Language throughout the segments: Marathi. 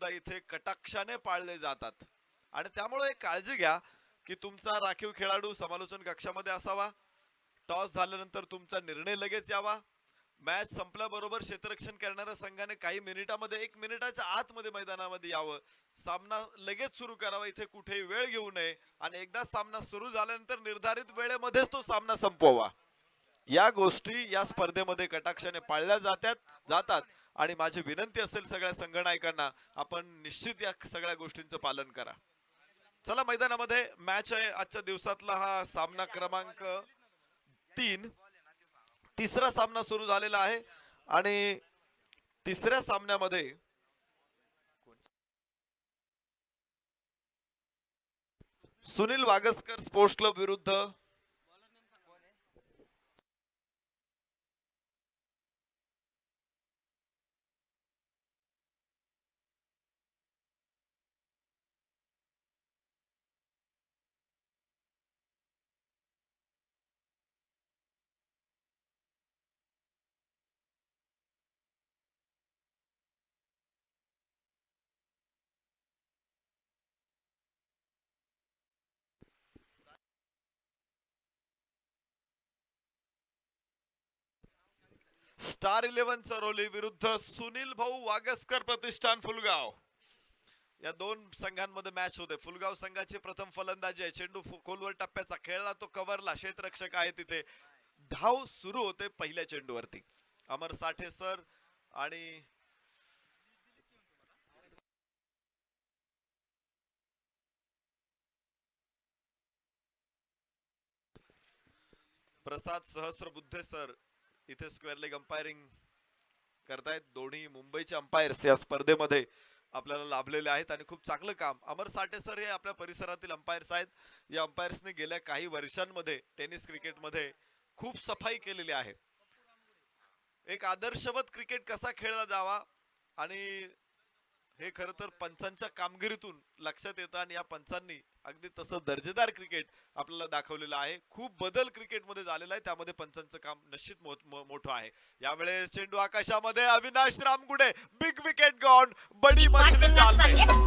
सुद्धा इथे कटाक्षाने पाळले जातात आणि त्यामुळे काळजी घ्या की तुमचा राखीव खेळाडू समालोचन कक्षामध्ये असावा. टॉस झाल्यानंतर तुमचा निर्णय लगेच यावा. मॅच संपल्याबरोबर क्षेत्ररक्षण करणाऱ्या संघाने काही मिनिटांमध्ये 1 मिनिटाच्या आतमध्ये मैदानामध्ये यावं. सामना लगेच सुरू करावा. इथे कुठेही वेळ घेऊ नये आणि एकदा सामना सुरू झाल्यानंतर निर्धारित वेळेमध्येच तो सामना संपवावा. या गोष्टी या स्पर्धेमध्ये कटाक्षाने पाळल्या जातात आणि माझी विनंती असेल सगळ्या संघनायकांना, आपण निश्चित या सगळ्या गोष्टींचं पालन करा. चला मैदानामध्ये मॅच आहे आजच्या दिवसातला हा सामना क्रमांक 3. तिसरा सामना सुरू झालेला आहे आणि तिसऱ्या सामन्यामध्ये सुनील वागसकर स्पोर्ट्स क्लब विरुद्ध स्टार 11 चरोली विरुद्ध सुनील भाऊ वागसकर प्रतिष्ठान फुलगाव. या दोन संघांमध्ये मॅच होते. फुलगाव संघाची प्रथम फलंदाजी आहे. चेंडू खोलवर टप्प्याचा खेळला, तो कव्हरला, क्षेत्ररक्षक आहे तिथे. धाव सुरू होते पहिल्या चेंडूवरती. अमर साठे सर आणि प्रसाद सहस्त्रबुद्धे सर इथे स्क्वेअर लेग अंपायरिंग करतायत. दोन्ही मुंबईचे अंपायर्स या स्पर्धेमध्ये आपल्याला लाभलेले आहेत आणि खूप चांगलं काम. अमर साठे सर हे आपल्या परिसरातील अंपायर्स आहेत. या अंपायर्सने गेल्या काही वर्षांमध्ये टेनिस क्रिकेटमध्ये खूप सफाई केलेली आहे. एक आदर्शवत क्रिकेट कसा खेळला जावा आणि हे खरं तर पंचांच्या कामगिरीतून लक्षात येतं आणि या पंचांनी अगदी तसं दर्जेदार क्रिकेट आपल्याला दाखवलेलं आहे. खूप बदल क्रिकेटमध्ये झालेला आहे, त्यामध्ये पंचांचं काम निश्चित मोठं आहे. यावेळेस चेंडू आकाशामध्ये, Avinash Ramgude, big wicket gone, बडी मछली जाल में.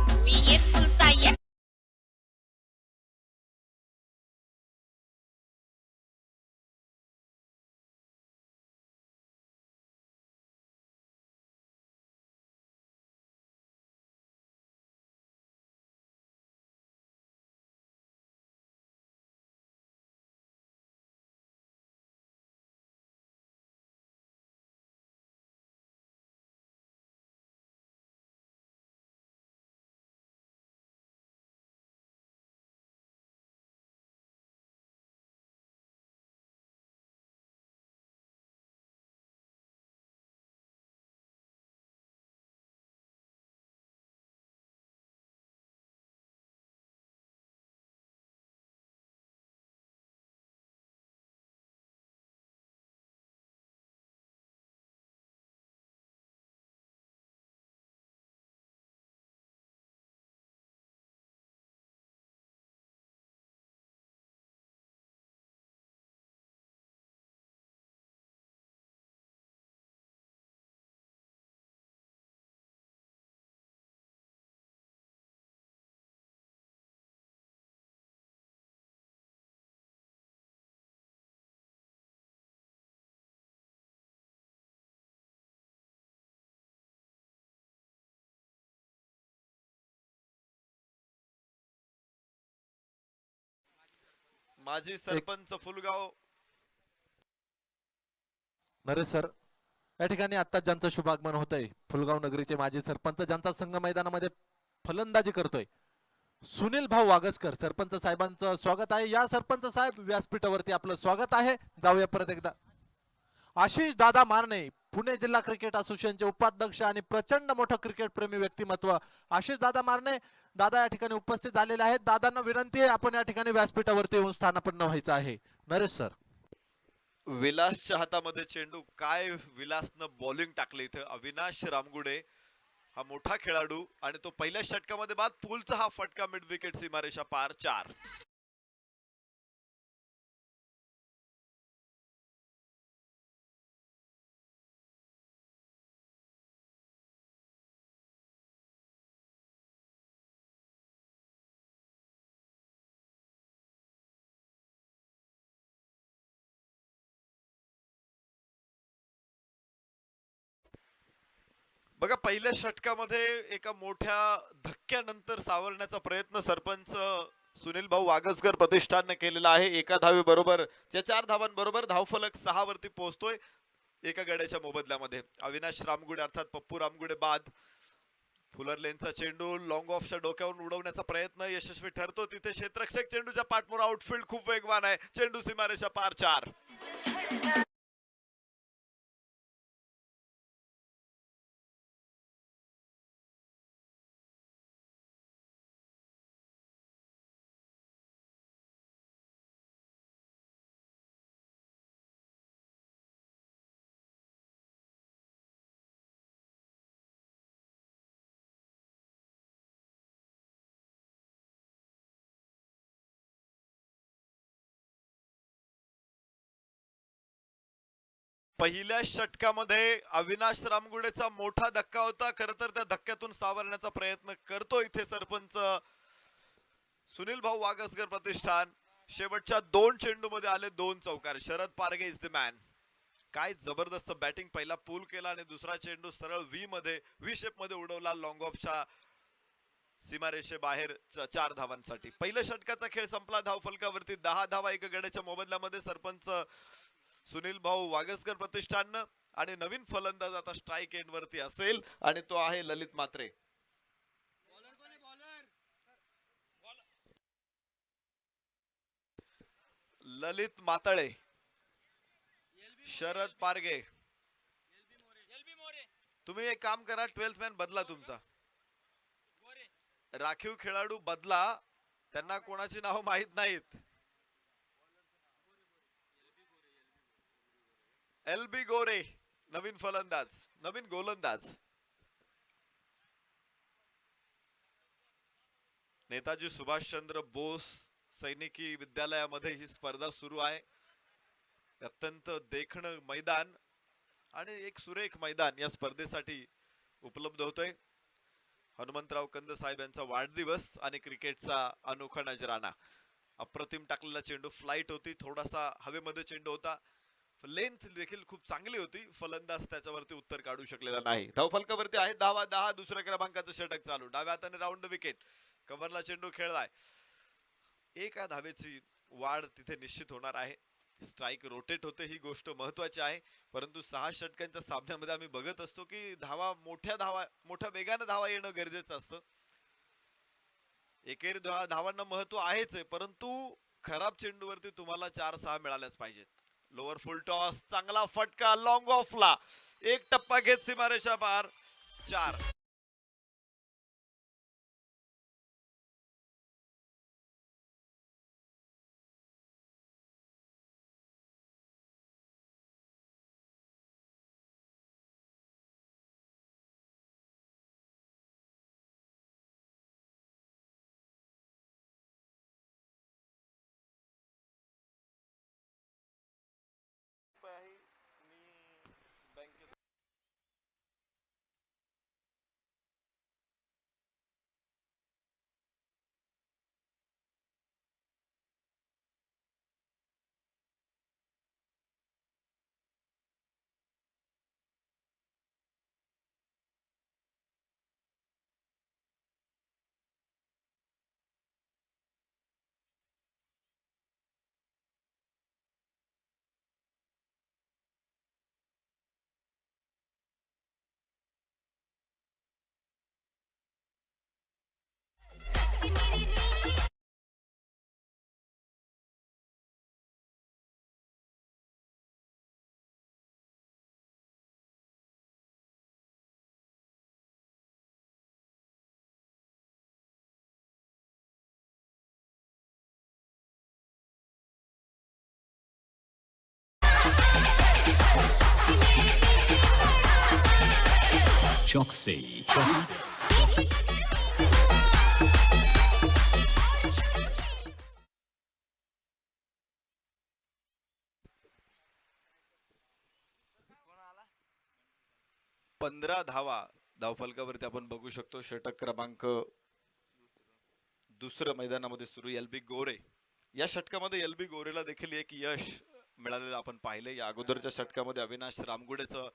माजी सरपंच फुलगाव नरेश सर, या ठिकाणी आता ज्यांचं शुभागमन होतंय, फुलगाव नगरीचे माजी सरपंच ज्यांचा संघ मैदानामध्ये फलंदाजी करतोय, सुनील भाऊ वागसकर सरपंच साहेबांचं स्वागत आहे. या सरपंच साहेब व्यासपीठावरती आपलं स्वागत आहे. जाऊया परत एकदा. आशिष दादा मारणे, पुणे जिल्हा क्रिकेट असोसिएशनचे उपाध्यक्ष आणि प्रचंड मोठं क्रिकेट प्रेमी व्यक्तिमत्व आशिष दादा मारणे दादा या ठिकाणी उपस्थित झालेले आहेत. दादांना विनंती आहे, आपण या ठिकाणी व्यासपीठावरती येऊन स्थानापन्न व्हायचं आहे. नरेश सर. विलासच्या हातामध्ये चेंडू, काय विलासनं बॉलिंग टाकले इथे. अविनाश रामगुडे हा मोठा खेळाडू आणि तो पहिल्या षटकामध्ये बाद. पूलचा हा फटका मिड विकेट सीमारेषा पार 4. बघा पहिल्या षटकामध्ये एका मोठ्या धक्क्यानंतर सावरण्याचा प्रयत्न सरपंच सुनील भाऊ वागसकर प्रतिष्ठानने केलेला आहे. एका धावे बरोबर या 4 धावांबरोबर धावफलक 6 वरती पोहोचतोय एका गड्याच्या मोबदल्यामध्ये. अविनाश रामगुडे अर्थात पप्पू रामगुडे बाद. फुलरलेनचा चेंडू लॉंग ऑफच्या डोक्यावरून उडवण्याचा प्रयत्न यशस्वी ठरतो. तिथे क्षेत्ररक्षक चेंडूच्या पाठमोर आउटफील्ड खूप वेगवान आहे. चेंडू सीमारेषा पार 4. पहिल्या षटकामध्ये अविनाश रामगुडेचा मोठा धक्का होता. खर तर त्या धक्क्यातून सावरण्याचा प्रयत्न करतो इथे सरपंच सुनील भाऊ वागसकर प्रतिष्ठान. शेवटच्या 2 चेंडू मध्ये आले 2 चौकार. Sharad Parge is the man. काय जबरदस्त बॅटिंग. पहिला पूल केला आणि दुसरा चेंडू सरळ व्ही शेप मध्ये उडवला लॉंग ऑफच्या सीमारेषे बाहेर 4 धावांसाठी. पहिल्या षटकाचा खेळ संपला. धावफलकावरती 10 धावा एका गड्याच्या मोबदल्यामध्ये सरपंच सुनील भाऊ वागसकर प्रतिष्ठान आणि नवीन फलंदाज आता स्ट्राईक एंड वरती असेल आणि तो आहे ललित मात्रे. ललित मातळे, शरद पारगे. तुम्ही एक काम करा 12th मॅन बदला तुमचा. राखीव खेळाडू बदला. त्यांना कोणाची नाव माहित नाहीत. LB गोरे नवीन फलंदाज, नवीन गोलंदाज. नेताजी सुभाषचंद्र बोस सैनिकी विद्यालयामध्ये ही स्पर्धा सुरू आहे. अत्यंत देखणं मैदान आणि एक सुरेख मैदान या स्पर्धेसाठी उपलब्ध होतोय. हनुमंतराव कंद साहेब यांचा वाढदिवस आणि क्रिकेटचा अनोखा नजराणा. अप्रतिम टाकलेला चेंडू. फ्लाइट होती. थोडासा हवेमध्ये चेंडू होता. लेंथ देखील खूप चांगली होती. फलंदाज त्याच्यावरती उत्तर काढू शकलेला नाही. धावफलकावरती आहे 10 दुसऱ्या क्रमांकाचं षटक चालू. डाव्या हाताने राऊंड विकेट. कव्हरला चेंडू खेळलाय. एका धावेची वाढ तिथे निश्चित होणार आहे. स्ट्राईक रोटेट होते ही गोष्ट महत्वाची आहे. परंतु 6 षटकांच्या सामन्यामध्ये आम्ही बघत असतो की मोठ्या वेगाने धावा येणं गरजेचं असतं. एकेरी धावांना महत्व आहेच आहे, परंतु खराब चेंडूवरती तुम्हाला 4-6 मिळाल्याच पाहिजेत. Lower full toss. चांगला फटका लॉंग ऑफला. एक टप्पा घेत सीमारेषा पार 4. बँकेत 15 धावा धावफलकावरती आपण बघू शकतो. षटक क्रमांक दुसरं मैदानामध्ये सुरू. LB गोरे. या षटकामध्ये LB गोरेला देखील एक यश मिळालेलं आपण पाहिले. या अगोदरच्या षटकामध्ये अविनाश रामगुडेचं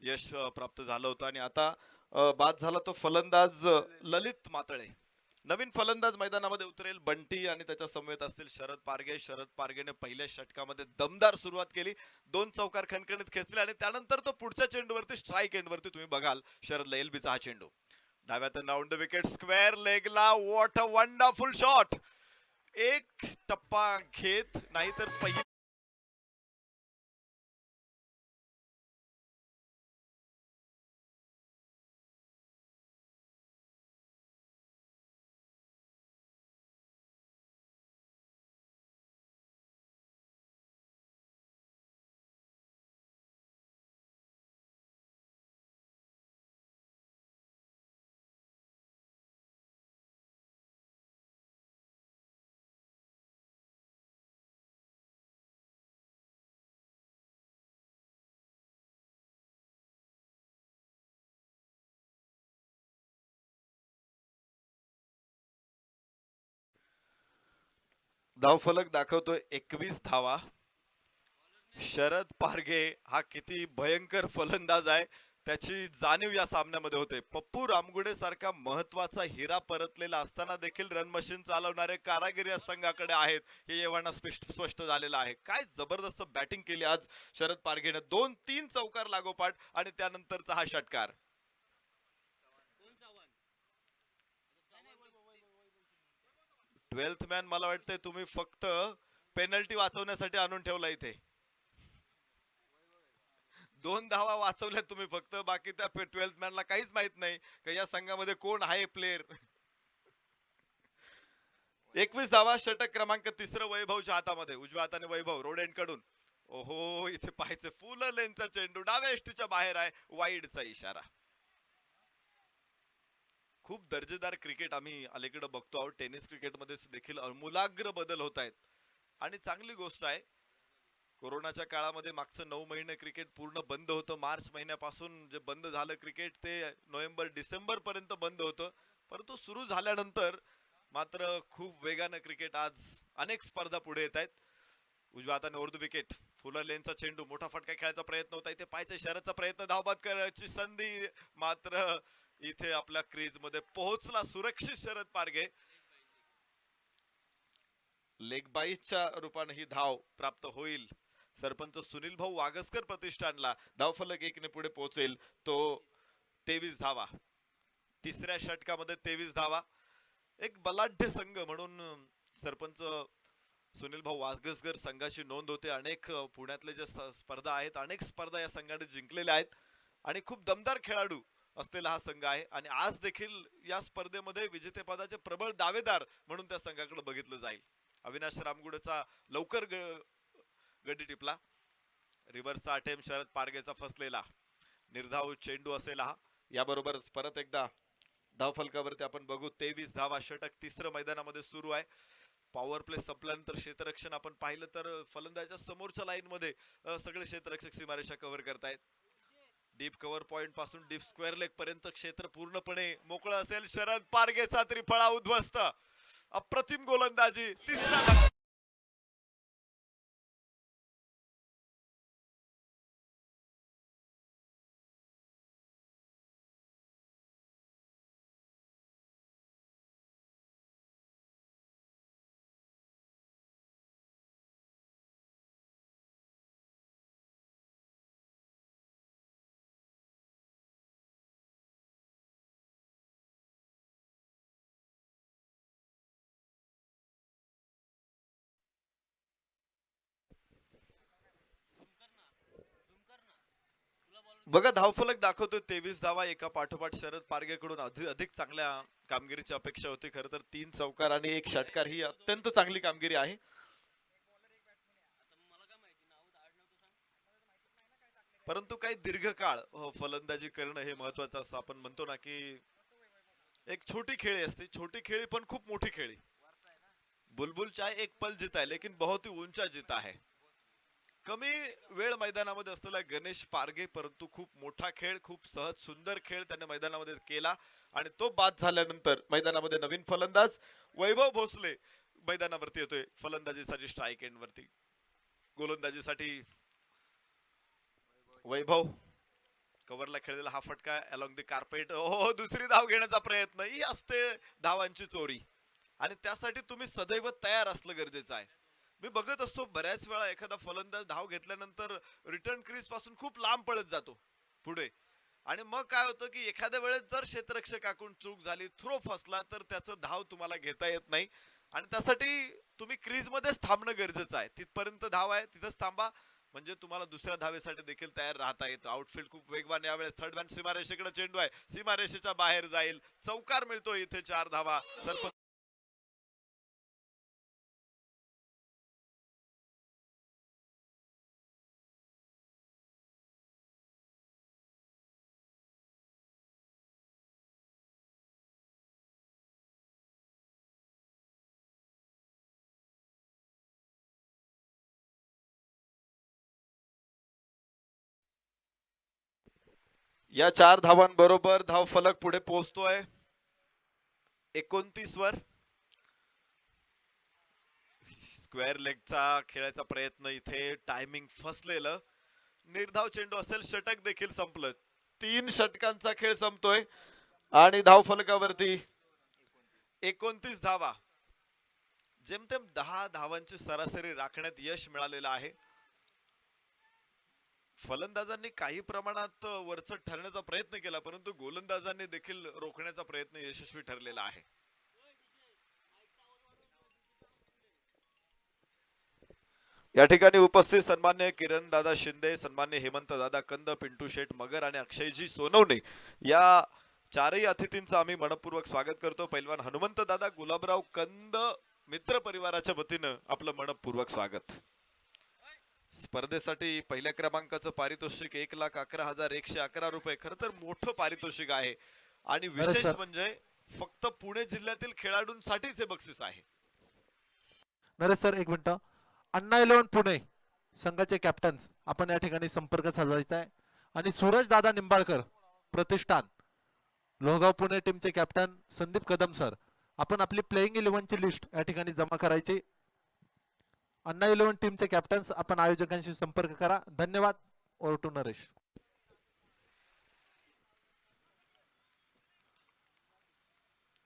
यश प्राप्त झालं होतं आणि आता बाद झाला तो फलंदाज ललित मातळे. नवीन फलंदाज मैदानामध्ये उतरेल बंटी आणि त्याच्या समवेत असतील शरद पारगे. शरद पारगेने पहिल्या षटकामध्ये दमदार सुरुवात केली, 2 चौकार खणखणीत खेचले आणि त्यानंतर तो पुढच्या चेंडूवरती स्ट्राईक एंडवरती तुम्ही बघाल शरदला एलबीचा हा चेंडू डाव्यातून राऊंड द विकेट स्क्वेअर लेगला. What a wonderful shot. एक टप्पा घेत नाहीतर पहिली धावफलक दाखवतोय 21 धावा. शरद पारगे हा किती भयंकर फलंदाज आहे त्याची जाणीव या सामन्यामध्ये होते. पप्पू रामगुडे सारखा महत्वाचा हिरा परतलेला असताना देखील रन मशीन चालवणारे कारागिरी या संघाकडे आहेत हे एव्हाना स्पष्ट झालेलं आहे. काय जबरदस्त बॅटिंग केली आज शरद पारगेने. 2-3 चौकार लागोपाठ आणि त्यानंतरचा हा षटकार. 12th मॅन मला वाटतंय तुम्ही फक्त पेनल्टी वाचवण्यासाठी आणून ठेवला इथे. 2 धावा वाचवल्या तुम्ही फक्त, बाकी त्या 12th मॅनला काहीच माहित नाही का या संघामध्ये कोण आहे प्लेयर. 21 धावा. षटक क्रमांक 3 वैभवच्या हातामध्ये. उजव्या हाताने वैभव रोड एंड कडून. ओहो, इथे पाहायचं फुल लेनचा चेंडू डाव्या एष्टीच्या बाहेर आहे. वाईडचा इशारा. खूप दर्जेदार क्रिकेट आम्ही अलीकडे बघतो आहोत. टेनिस क्रिकेटमध्ये देखील अमूलाग्र बदल होत आहेत आणि चांगली गोष्ट आहे. कोरोनाच्या काळामध्ये मागचं 9 महिने क्रिकेट पूर्ण बंद होतं. मार्च महिन्यापासून जे बंद झालं क्रिकेट ते नोव्हेंबर डिसेंबर पर्यंत बंद होतं, परंतु सुरू झाल्यानंतर मात्र खूप वेगानं क्रिकेट आज अनेक स्पर्धा पुढे येत आहेत. उजव्या हाताने ओरदू विकेट. फुलर लेनचा चेंडू. मोठा फटका खेळायचा प्रयत्न होता इथे. पायचे शरदचा प्रयत्न. धावबाद करायची संधी मात्र इथे आपल्या क्रीज मध्ये पोहोचला सुरक्षित शरद पारगे. लेग बाईसच्या रूपाने ही धाव प्राप्त होईल. सरपंच सुनील भाऊ वागसकर प्रतिष्ठानला. धावफलक 1 ने पुढे पोहोचेल तो 23 धावा. तिसऱ्या षटकामध्ये 23 धावा. एक बलाढ्य संघ म्हणून सरपंच सुनील भाऊ वागसकर संघाची नोंद होते. अनेक पुण्यातले जे स्पर्धा आहेत अनेक स्पर्धा या संघाने जिंकलेल्या आहेत आणि खूप दमदार खेळाडू असलेला हा संघ आहे आणि आज देखील या स्पर्धेमध्ये विजेतेपदाचे प्रबळ दावेदार म्हणून त्या संघाकडे बघितलं जाईल. अविनाश रामगुडेचा लवकर गडी टिपला. रिव्हर्सचा अटेम्प्ट शरद पारगेचा फसलेला. निर्धाव चेंडू असेल हा. याबरोबरच परत एकदा धावफलकावरती आपण बघू 23 धावा. षटक 3 मैदानामध्ये सुरू आहे. पॉवर प्ले संपल्यानंतर क्षेत्ररक्षण आपण पाहिलं तर फलंदाजाच्या समोरच्या लाईन मध्ये सगळे क्षेत्ररक्षक सीमारेषा कव्हर करतायत. डीप कव्हर पॉइंट पासून डीप स्क्वेअर लेग पर्यंत क्षेत्र पूर्णपणे मोकळं असेल. शरद पारगेचा त्रिफळा उद्ध्वस्त. अप्रतिम गोलंदाजी. तिसरा बघा धावफलक दाखवतोय 23 धावा. एका पाठोपाठ शरद पारगेकडून अधिक चांगल्या कामगिरीची अपेक्षा होती. खर तर 3 चौकार आणि 1 षटकार ही अत्यंत चांगली कामगिरी आहे. परंतु काही दीर्घकाळ फलंदाजी करणं हे महत्वाचं असतं. आपण म्हणतो ना की एक छोटी खेळी असते. छोटी खेळी पण खूप मोठी खेळी. बुलबुल चाहे एक पल जीता है लेकिन बहुत ही ऊंचा जीता है. कमी वेळ मैदानामध्ये असलेला गणेश पारगे परंतु खूप मोठा खेळ, खूप सहज सुंदर खेळ त्याने मैदानामध्ये केला आणि तो बाद झाल्यानंतर मैदानामध्ये नवीन फलंदाज वैभव भोसले मैदानावरती येतोय फलंदाजीसाठी स्ट्राईक एंड वरती. गोलंदाजीसाठी वैभव कव्हरला खेळलेला हा फटका अलॉंग द कार्पेट. हो, दुसरी धाव घेण्याचा प्रयत्न. ही असते धावांची चोरी आणि त्यासाठी तुम्ही सदैव तयार असलं गरजेचं आहे. मी बघत असतो बऱ्याच वेळा एखादा फलंदाज धाव घेतल्यानंतर रिटर्न क्रीज पासून खूप लांब पळत जातो पुढे आणि मग काय होतं की एखाद्या वेळेस जर क्षेत्ररक्षकाकडून चूक झाली, थ्रो फसला तर त्याचं धाव तुम्हाला घेता येत नाही आणि त्यासाठी तुम्ही क्रीज मध्येच थांबणं गरजेचं आहे. तिथपर्यंत धाव आहे तिथंच थांबा म्हणजे तुम्हाला दुसऱ्या धावेसाठी देखील तयार राहता येतं. आउटफील्ड खूप वेगवान, यावेळेस थर्ड मॅन सीमारेषेकडे चेंडू आहे, सीमारेषेच्या बाहेर जाईल, चौकार मिळतो इथे 4 धावा. सरपंच या 4 धावांबरोबर धाव फलक पुढे पोहोचतोय 29 वर. स्क्वेअर लेगचा खेळायचा प्रयत्न, इथे टायमिंग फसलेलं. निर्धाव चेंडू असेल, षटक देखील संपलं. 3 षटकांचा खेळ संपतोय आणि धाव फलकावरती 29 धावा. जेमतेम 10 धावांची सरासरी राखण्यात यश मिळालेलं आहे. फलंदाजांनी काही प्रमाणात वरचढ ठरण्याचा प्रयत्न केला परंतु गोलंदाजांनी देखील रोखण्याचा प्रयत्न यशस्वी ठरलेला आहे. या ठिकाणी उपस्थित सन्मान्य किरण दादा शिंदे, सन्मान्य हेमंत दादा कंद, पिंटू शेठ मगर आणि अक्षयजी सोनवणे या चारही अतिथींचं आम्ही मनपूर्वक स्वागत करतो. पैलवान हनुमंत दादा गुलाबराव कंद मित्र परिवाराच्या वतीनं आपलं मनपूर्वक स्वागत. स्पर्धेसाठी पहिल्या क्रमांकाचं पारितोषिक 1,11,111 रुपये. खर तर मोठं पारितोषिक आहे आणि विशेष म्हणजे फक्त पुणे जिल्ह्यातील खेळाडूंसाठीच हे बक्षीस आहे. नरेश सर एक मिनिट. अण्णा 11 पुणे संघाचे कॅप्टन आपण या ठिकाणी संपर्क साधायचा आहे आणि सूरज दादा निंबाळकर प्रतिष्ठान लोहगाव पुणे टीमचे कॅप्टन संदीप कदम सर आपण आपली प्लेइंग 11 ची लिस्ट या ठिकाणी जमा करायची. अण्णा 11 टीमचे कॅप्टन्स आपण आयोजकांशी संपर्क करा. धन्यवाद. Over to Naresh.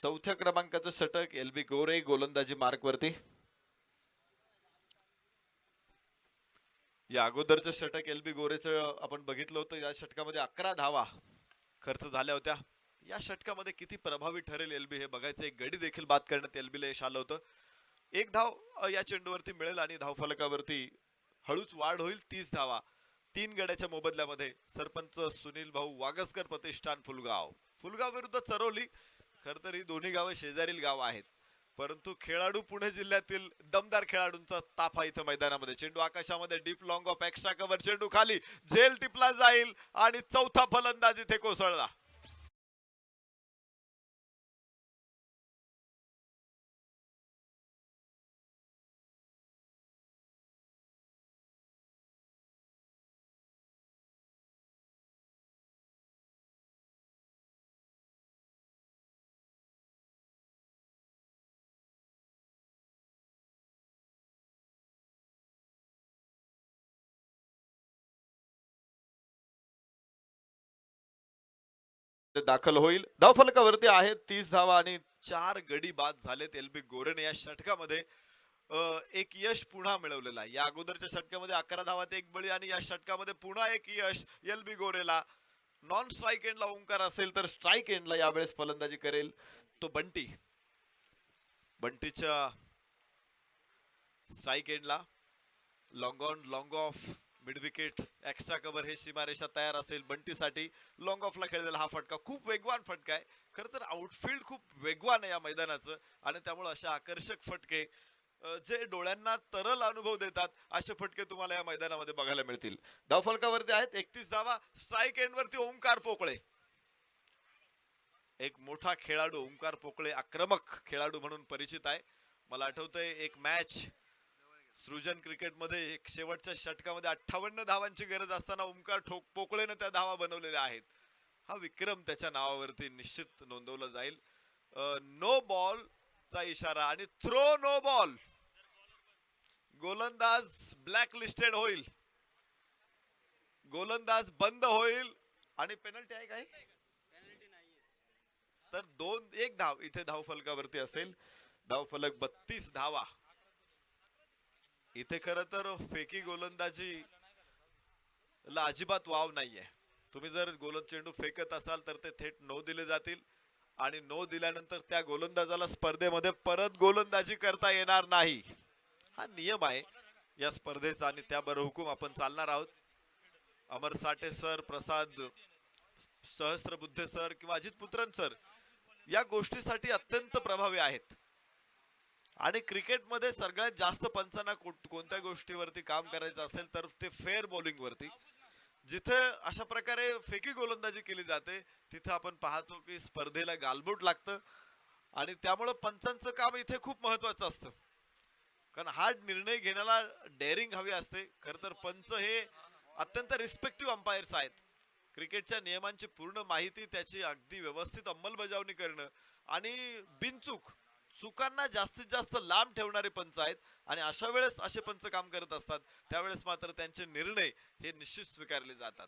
चौथ्या क्रमांकाचं षटक एलबी गोरे गोलंदाजी मार्क वरती. या अगोदरचं षटक एलबी गोरेचं आपण बघितलं होतं. या षटकामध्ये 11 धावा खर्च झाल्या होत्या. या षटकामध्ये किती प्रभावी ठरेल एलबी हे बघायचं. एक गडी देखील बाद करण्यात एलबीला यश आलं होतं. एक धाव या चेंडूवरती मिळेल आणि धाव फलकावरती हळूच वाढ होईल. 30 धावा 3 गड्याच्या मोबदल्यामध्ये. सरपंच सुनील भाऊ वागसकर प्रतिष्ठान फुलगाव. फुलगाव विरुद्ध चरोली. खर तर ही दोन्ही गावं शेजारील गाव आहेत परंतु खेळाडू पुणे जिल्ह्यातील दमदार खेळाडूंचा ताफा इथं मैदानामध्ये. चेंडू आकाशामध्ये deep long of extra cover. चेंडू खाली झेल टिपला जाईल आणि चौथा फलंदाज इथे कोसळला. दाखल होईल. धाव फलकावरती आहेत 30 धावा आणि 4 गडी बाद झालेत एलबी गोरेने या षटकामध्ये. एक यश पुन्हा मिळवलेला आहे. या अगोदरच्या षटकामध्ये 11 धावात एक बळी आणि या षटकामध्ये पुन्हा एक यश एलबी गोरेला. नॉन स्ट्राईक एंडला ओंकार असेल तर स्ट्राईक एंडला यावेळेस फलंदाजी करेल तो बंटी. बंटीच्या स्ट्राईक एंडला long on long of mid wicket extra cover हे सीमारेषा तयार असेल बंटीसाठी. लॉंग ऑफला खेळलेला हा फटका खूप वेगवान फटका आहे. खर तर आउटफील्ड खूप वेगवान आहे या मैदानाचं आणि त्यामुळे अशा आकर्षक फटके जे डोळ्यांना तरल अनुभव देतात असे फटके तुम्हाला या मैदानामध्ये बघायला मिळतील. धाव फलकावरती आहेत 31 धावा. स्ट्राईक एंड वरती ओंकार पोकळे. एक मोठा खेळाडू ओंकार पोकळे आक्रमक खेळाडू म्हणून परिचित आहे. मला आठवतंय एक मॅच सृजन क्रिकेटमध्ये एक शेवटच्या षटकामध्ये 58 धावांची गरज असताना ओंकार पोकळेने त्या धावा बनवलेल्या आहेत. हा विक्रम त्याच्या नावावरती निश्चित नोंदवला जाईल. नो बॉल चा इशारा आणि थ्रो नो बॉल. गोलंदाज ब्लॅक लिस्टेड होईल. गोलंदाज बंद होईल आणि पेनल्टी आहे काय? तर 2-1 धाव इथे धाव फलकावरती असेल. धाव फलक 32 धावा. इथे खर तर फेकी गोलंदाजी ला अजिबात वाव नाहीये. तुम्ही जर चेंडू फेकत असाल तर ते थेट नो दिले जातील आणि नो दिल्यानंतर त्या गोलंदाजाला स्पर्धेमध्ये परत गोलंदाजी करता येणार नाही. हा नियम आहे या स्पर्धेचा आणि त्याबरोबर हुकूम आपण चालणार आहोत. अमर साठे सर, प्रसाद सहस्त्रबुद्धे सर किंवा अजित पुत्रन सर या गोष्टीसाठी अत्यंत प्रभावी आहेत. आणि क्रिकेटमध्ये सगळ्यात जास्त पंचांना कोणत्या गोष्टीवरती काम करायचं असेल तर ते फेअर बॉलिंग वरती. जिथे अशा प्रकारे फेकी गोलंदाजी केली जाते तिथे आपण पाहतो की स्पर्धेला गालबोट लागतं आणि त्यामुळे पंचांचं काम इथे खूप महत्वाचं असतं. कारण हा निर्णय घेण्याला डेअरिंग हवी असते. खर तर पंच हे अत्यंत रिस्पेक्टिव्ह अंपायर्स आहेत. क्रिकेटच्या नियमांची पूर्ण माहिती, त्याची अगदी व्यवस्थित अंमलबजावणी करणं आणि बिनचूक चुकांना जास्तीत जास्त लांब ठेवणारे पंच आहेत. आणि अशा वेळेस असे पंच काम करत असतात त्यावेळेस मात्र त्यांचे निर्णय हे निश्चित स्वीकारले जातात.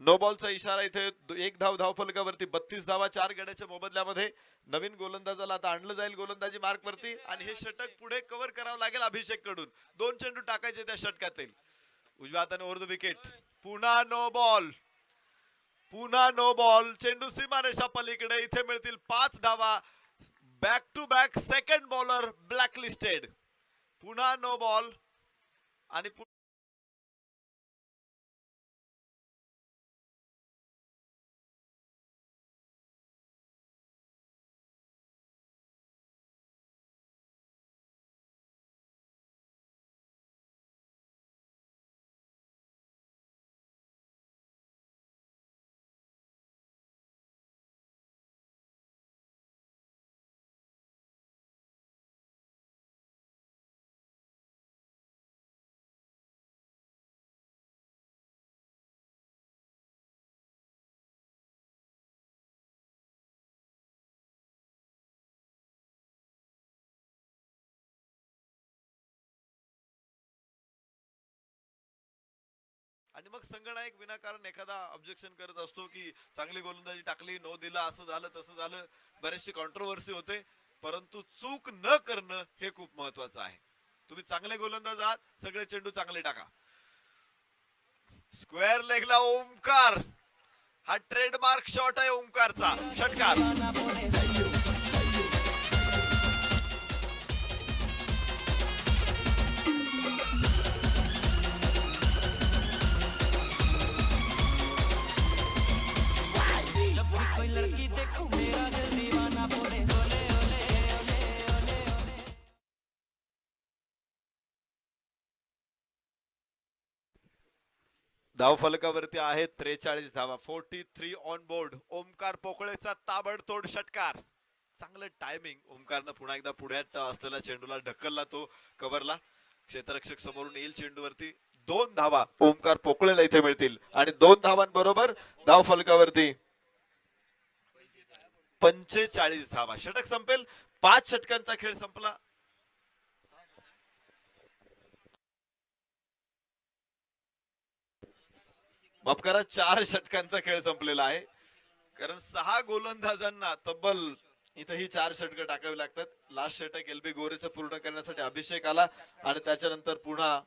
नो बॉलचा इशारा इथे. एक धाव फलकावरती 32 धावा 4 गड्याच्या मोबदल्यामध्ये. नवीन गोलंदाजाला आता आणलं जाईल गोलंदाजी मार्क वरती आणि हे षटक पुढे कव्हर करावं लागेल अभिषेक कडून. 2 चेंडू टाकायचे त्या षटकातील. उजव्या हाताने ओव्हर द विकेट. पुन्हा नो बॉल. पुन्हा नो बॉल. चेंडू सीमारेषा पलीकडे. इथे मिळतील 5 धावा. Back to back second bowler blacklisted. पुन्हा नो बॉल आणि आणि मग संघनायक विनाकारण एखादा ऑब्जेक्शन करत असतो की चांगली गोलंदाजी टाकली, नो दिला, असं झालं तसं झालं. बरेचशी कॉन्ट्रोवर्सी होते. परंतु चूक न करणं हे खूप महत्वाचं आहे. तुम्ही चांगले गोलंदाज आहात, सगळे चेंडू चांगले टाका. स्क्वेअर लेगला ओमकार. हा ट्रेडमार्क शॉट आहे ओमकारचा. षटकार. धाव फलकावरती आहे 43 धावा. 43 ऑन बोर्ड. ओमकार पोकळेचा ताबडतोड षटकार. चांगलं टायमिंग. ओमकारनं पुन्हा एकदा पुढ्यात असलेला चेंडूला ढकलला, तो कव्हरला. क्षेत्ररक्षक समोरून येईल चेंडूवरती. 2 धावा ओमकार पोकळेला इथे मिळतील आणि 2 धावांबरोबर धाव फलकावरती 45 धावा. षटक संपेल. 5 षटकांचा खेळ संपला. माफ करा, 4 षटकांचा खेळ संपलेला आहे. कारण 6 गोलंदाजांना तब्बल इथेही 4 षटकं टाकावी लागतात. लास्ट षटक एलबी गोरेचं पूर्ण करण्यासाठी अभिषेक आला आणि त्याच्यानंतर पुन्हा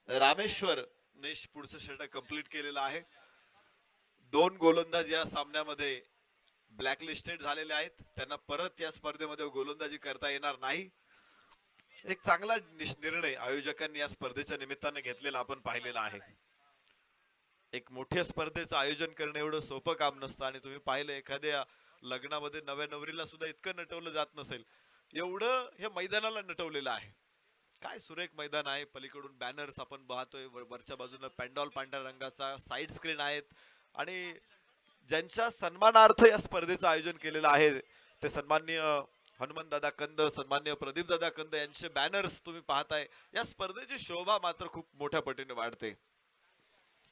रामेश्वर नेश पुढचं षटक कंप्लीट केलेलं आहे. 2 गोलंदाज या सामन्यामध्ये ब्लॅकलिस्टेड झालेले आहेत. त्यांना परत या स्पर्धेमध्ये गोलंदाजी करता येणार नाही. एक चांगला निर्णय आयोजकांनी या स्पर्धेच्या निमित्ताने घेतलेला आपण पाहिलेला आहे. एक मोठ्या स्पर्धेचं आयोजन करणं एवढं सोपं काम नसतं आणि तुम्ही पाहिलं एखाद्या लग्नामध्ये नव्या नवरीला सुद्धा इतकं नटवलं जात नसेल एवढं हे मैदानाला नटवलेलं आहे. काय सुरेख मैदान आहे. पलीकडून बॅनर्स आपण पाहतोय, वरच्या बाजूला पॅन्डॉल पांढऱ्या रंगाचा, साईड स्क्रीन आहेत आणि ज्यांच्या सन्मानार्थ या स्पर्धेचं आयोजन केलेलं आहे ते सन्माननीय हनुमान दादा कंद, सन्माननीय प्रदीप दादा कंद यांचे बॅनर्स तुम्ही पाहताय. या स्पर्धेची शोभा मात्र खूप मोठ्या पटीने वाढते.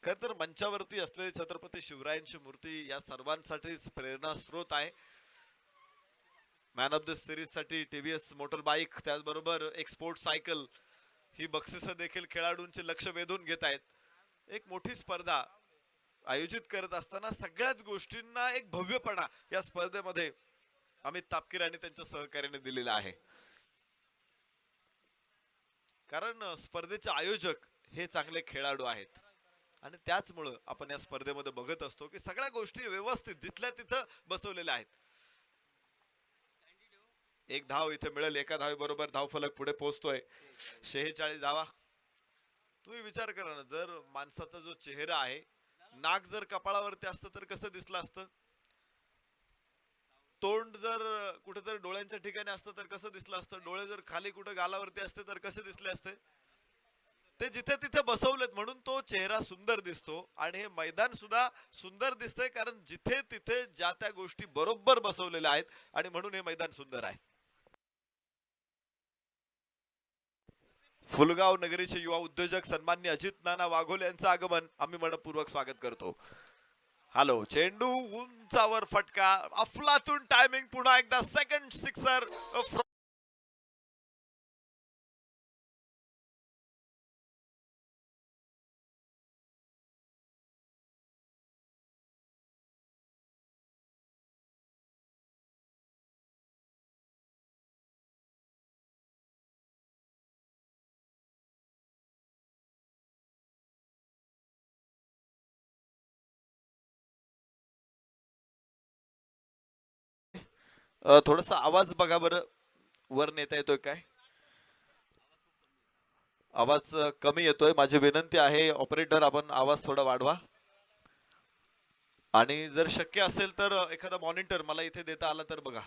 खर तर मंचावरती असलेले छत्रपती शिवरायांची मूर्ती या सर्वांसाठीच प्रेरणा स्रोत आहे. मॅन ऑफ द सिरीज साठी टीव्हीएस मोटर बाईक, त्याचबरोबर एक्सपोर्ट सायकल ही बक्षिसं देखील खेळाडूंचे लक्ष वेधून घेत आहेत. एक मोठी स्पर्धा आयोजित करत असताना सगळ्याच गोष्टींना एक भव्यपणा या स्पर्धेमध्ये अमित तापकीर आणि त्यांच्या सहकार्याने दिलेला आहे. कारण स्पर्धेचे आयोजक हे चांगले खेळाडू आहेत आणि त्याचमुळं आपण या स्पर्धेमध्ये बघत असतो की सगळ्या गोष्टी व्यवस्थित जिथल्या तिथं बसवलेल्या आहेत. एक धाव इथे मिळेल, एका धावेबरोबर धावफलक पुढे पोहोचतोय. 46 धावा. तुम्ही विचार करा ना, जर माणसाचा जो चेहरा आहे, नाक जर कपाळावरती असतं तर कसं दिसलं असतं, तोंड जर कुठेतरी डोळ्यांच्या ठिकाणी असतं तर कसं दिसलं असतं, डोळे जर खाली कुठे गालावरती असते तर कसे दिसले असते. ते जिथे तिथे बसवलेत म्हणून तो चेहरा सुंदर दिसतो आणि हे मैदान सुद्धा सुंदर दिसतंय, कारण जिथे तिथे ज्या त्या गोष्टी बरोबर बसवलेल्या आहेत आणि म्हणून हे मैदान सुंदर आहे. फुलगाव नगरीचे युवा उद्योजक सन्मान्य अजित नाना वाघोले यांचं आगमन आम्ही मनपूर्वक स्वागत करतो. हॅलो, चेंडू उंचावर फटका, अफलातून टायमिंग, पुन्हा एकदा सेकंड सिक्सर. थोडासा आवाज बघा बरं, वर नेता येतोय काय? आवाज कमी येतोय. माझी विनंती आहे ऑपरेटर, आपण आवाज थोडा वाढवा आणि जर शक्य असेल तर एखादा मॉनिटर मला इथे देता आला तर बघा.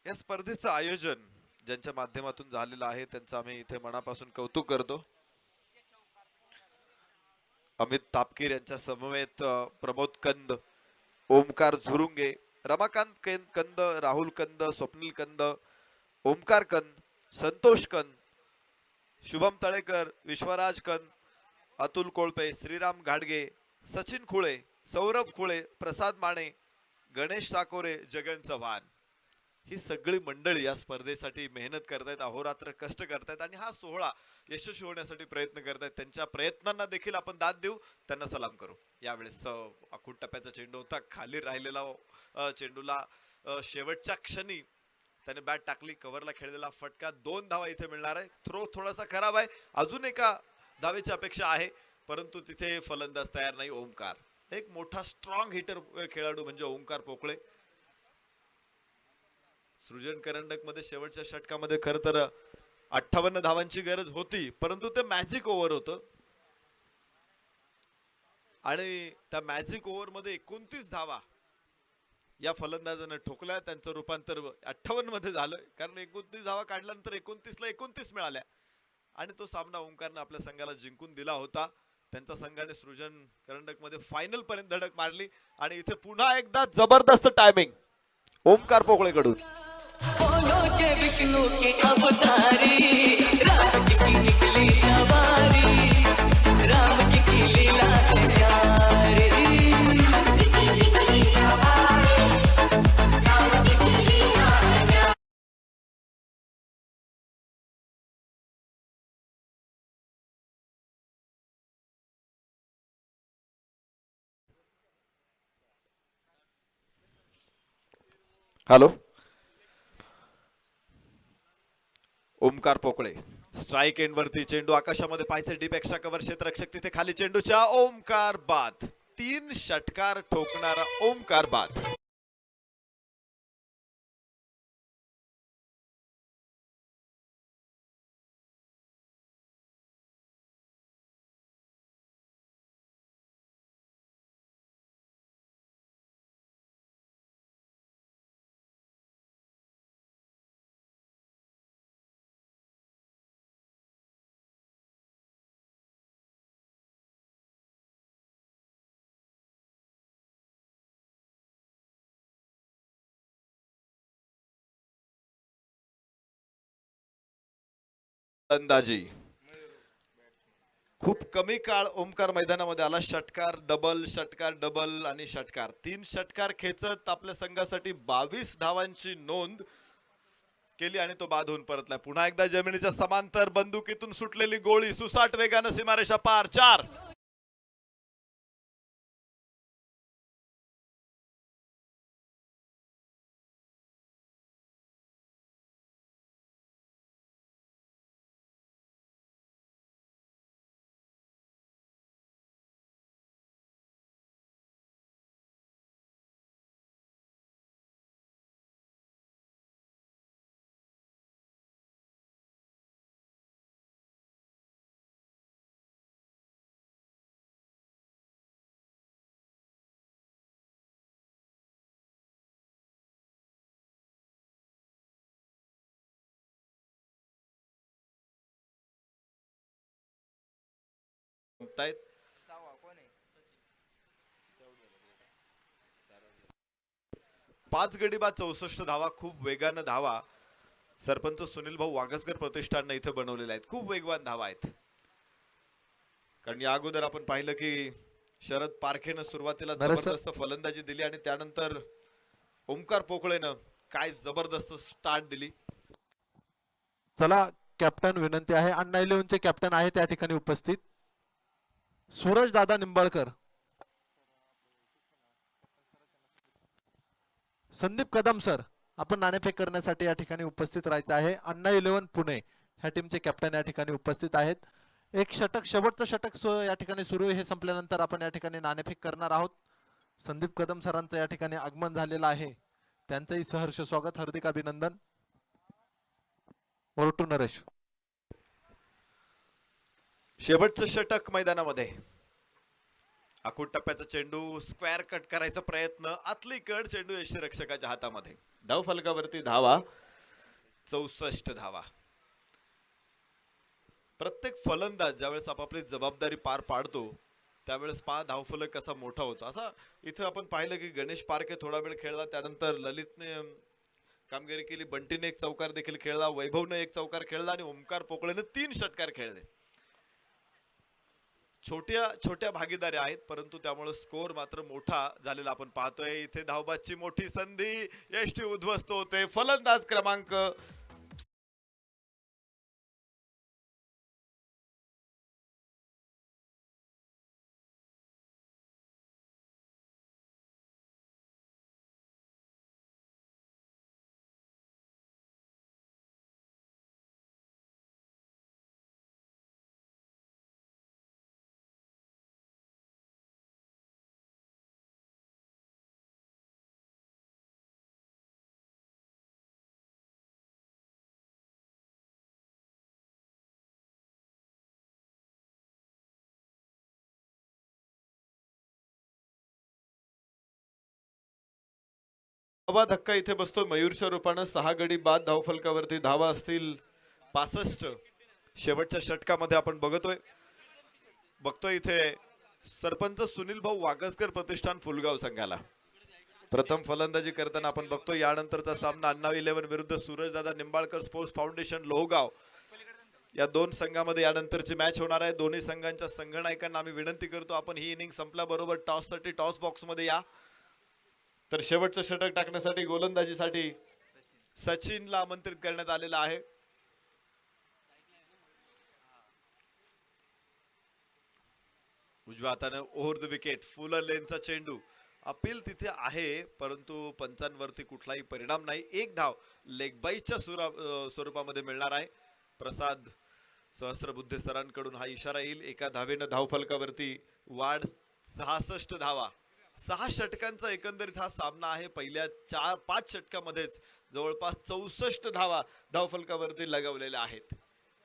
या स्पर्धेचं आयोजन ज्यांच्या माध्यमातून झालेलं आहे त्यांचं आम्ही इथे मनापासून कौतुक करतो. अमित तापकीर यांच्या समवेत प्रमोद कंद, ओमकार झुरुंगे, रमाकांत कंद, राहुल कंद, स्वप्नील कंद, ओमकार कंद, संतोष कंद, शुभम तळेकर, विश्वराज कंद, अतुल कोळपे, श्रीराम घाडगे, सचिन खुळे, सौरभ खुळे, प्रसाद माने, गणेश साकोरे, जगन चव्हाण ही सगळी मंडळी या स्पर्धेसाठी मेहनत करतायत, अहोरात्र कष्ट करतायत आणि हा सोहळा यशस्वी होण्यासाठी प्रयत्न करतायत. त्यांच्या प्रयत्नांना देखील आपण दाद देऊ, त्यांना सलाम करू. यावेळेस आखूड टप्प्याचा चेंडू होता, खाली राहिलेला चेंडूला शेवटच्या क्षणी त्याने बॅट टाकली, कव्हरला खेळलेला फटका, 2 धावा इथे मिळणार आहे. थ्रो थोडासा खराब आहे, अजून एका धावेची अपेक्षा आहे, परंतु तिथे फलंदाज तयार नाही. ओमकार एक मोठा स्ट्रॉंग हिटर खेळाडू म्हणजे ओमकार पोकळे. सृजन करंडक मध्ये शेवटच्या षटकामध्ये खर तर 58 धावांची गरज होती, परंतु ते मॅजिक ओव्हर होतं आणि त्या मॅजिक ओव्हर मध्ये 29 धावा या फलंदाजानं ठोकल्या. त्यांचं रूपांतर 58 मध्ये झालं, कारण 29 धावा काढल्यानंतर 29 ला 29 मिळाल्या आणि तो सामना ओंकारनं आपल्या संघाला जिंकून दिला होता. त्यांच्या संघाने सृजन करंडक मध्ये फायनल पर्यंत धडक मारली आणि इथे पुन्हा एकदा जबरदस्त टायमिंग ओमकार पोकळेकडून. विष्णु के अवतारी, राम जी की निकली सवारी, राम जी की लीला है प्यारी, राम जी की निकली सवारी, राम जी की लीला है प्यारी. Hello, Omkar Pokale strike end वरती, चेंडू आकाशामध्ये पाहायचे, डीप एक्स्ट्रा कव्हर क्षेत्ररक्षक तिथे खाली, चेंडूच्या ओमकार बाद, 3 षटकार ठोकणारा ओमकार बाद. अंदाजी खूप कमी काळ ओमकार मैदानामध्ये आला. षटकार डबल आणि षटकार, 3 षटकार खेचत आपल्या संघासाठी 22 धावांची नोंद केली आणि तो बाद होऊन परतला. पुन्हा एकदा जमिनीच्या समांतर बंदुकीतून सुटलेली गोळी सुसाट वेगानं सीमारेषा पार. 4 आहेत. 5 गडी बाद 64 धावा, खूप वेगानं धावा सरपंच सुनील भाऊ वागसकर प्रतिष्ठानने इथे बनवलेले आहेत. खूप वेगवान धावा आहेत. कारण या अगोदर आपण पाहिलं की शरद पारखेनं सुरुवातीला जबरदस्त फलंदाजी दिली आणि त्यानंतर ओमकार पोकळेनं काय जबरदस्त स्टार्ट दिली. चला कॅप्टन विनंती आहे, अण्णा 11 चे कॅप्टन आहे त्या ठिकाणी उपस्थित सूरज दादा निंबाळकर, संदीप कदम सर, आपण नाणेफेक करण्यासाठी या ठिकाणी उपस्थित राहायचं आहे. अण्णा 11 पुणे ह्या टीमचे कॅप्टन या ठिकाणी उपस्थित आहेत. एक षटक, शेवटचं षटक या ठिकाणी सुरू, हे संपल्यानंतर आपण या ठिकाणी नाणेफेक करणार आहोत. संदीप कदम सरांचं या ठिकाणी आगमन झालेलं आहे, त्यांचंही सहर्ष स्वागत, हार्दिक अभिनंदन. ओरटू नरेश. शेवटचं षटक मैदानामध्ये. आखूड टप्प्याचा चेंडू, स्क्वेअर कट करायचा प्रयत्न, आतली कड, चेंडू यष्टीरक्षकाच्या हातामध्ये. धाव फलकावरती धावा 64 धावा. प्रत्येक फलंदाज ज्यावेळेस आपापली जबाबदारी पार पाडतो त्यावेळेस धावफलक कसा मोठा होतो. असा इथं आपण पाहिलं की गणेश पारखे थोडा वेळ खेळला, त्यानंतर ललितने कामगिरी केली, बंटीने एक चौकार देखील खेळला, वैभवने एक चौकार खेळला आणि ओमकार पोकळेने 3 षटकार खेळले. छोट्या छोट्या भागीदारी आहेत परंतु त्यामुळे स्कोर मात्र मोठा झालेला आपण पाहतोय. इथे धावबादची मोठी संधी, यष्टी उद्ध्वस्त होते. फलंदाज क्रमांक धक्का इथे बसतो मयूरच्या रूपानं. 6 गडी बाद, धावफलकावरती धावा असतील 65. शेवटच्या षटकामध्ये आपण बघतोय इथे सरपंच सुनील भाऊ वागसकर प्रतिष्ठान फुलगाव संघाला प्रथम फलंदाजी करताना आपण बघतोय. यानंतरचा सामना अण्णा 11 विरुद्ध सूरजदादा निंबाळकर स्पोर्ट्स फाउंडेशन लोहगाव या 2 संघामध्ये यानंतरची मॅच होणार आहे. दोन्ही संघांच्या संघनायकांना आम्ही विनंती करतो आपण ही इनिंग संपल्याबरोबर टॉससाठी टॉस बॉक्स मध्ये या. तर शेवटचं षटक टाकण्यासाठी गोलंदाजीसाठी सचिनला आमंत्रित करण्यात आलेला आहे. उजव्या हाताने ओव्हर द विकेट, फुलर लेनचा चेंडू, अपील तिथे आहे परंतु पंचांवरती कुठलाही परिणाम नाही. 1 धाव लेगबाईच्या स्वरूपामध्ये मिळणार आहे. प्रसाद सहस्रबुद्धे सरांकडून हा इशारा येईल. एका धावेनं धावफलकावरती वाढ 66 धावा. 6 षटकांचा एकंदरीत हा सामना आहे. पहिल्या 4-5 षटकामध्येच जवळपास 64 धावा धावफलकावरती लगावलेल्या आहेत.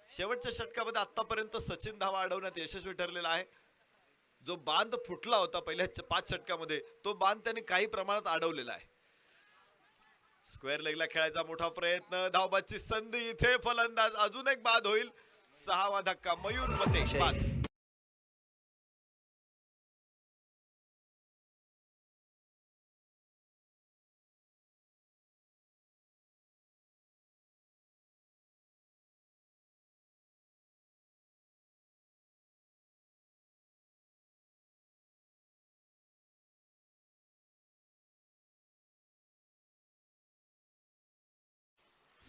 शेवटच्या षटकामध्ये आतापर्यंत सचिन धावा अडवण्यात यशस्वी ठरलेला आहे. जो बांध फुटला होता पहिल्या 5 षटकामध्ये तो बांध त्यांनी काही प्रमाणात अडवलेला आहे. स्क्वेअर लेगला खेळायचा मोठा प्रयत्न, धावबादची संधी, इथे फलंदाज अजून एक बाद होईल. 6वा धक्का, मयूर मते बाद.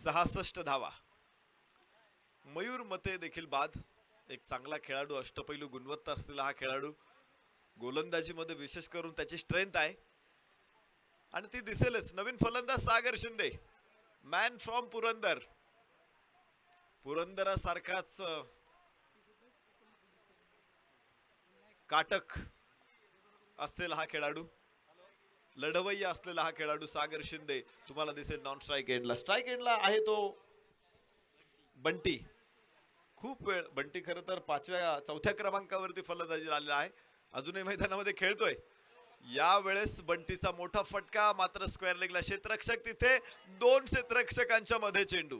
66 धावा. मयूर मते देखील बाद. एक चांगला खेळाडू, अष्टपैलू गुणवत्ता असलेला हा खेळाडू. गोलंदाजीमध्ये विशेष करून त्याची स्ट्रेंथ आहे आणि ती दिसेलच. नवीन फलंदाज सागर शिंदे, मॅन फ्रॉम पुरंदर. पुरंदरासारखाच काटक असलेला हा खेळाडू, लढवय्या असलेला हा खेळाडू सागर शिंदे तुम्हाला दिसेल नॉन स्ट्राईक एंडला. स्ट्राईक एंडला आहे तो बंटी. खूप वेळ बंटी खरं तर चौथ्या क्रमांकावरती फलंदाजी आलेला आहे. अजूनही मैदानामध्ये खेळतोय. या वेळेस बंटीचा मोठा फटका, मात्र स्क्वेअर लेगला क्षेत्ररक्षक तिथे. 2 क्षेत्ररक्षकांच्या मध्ये चेंडू.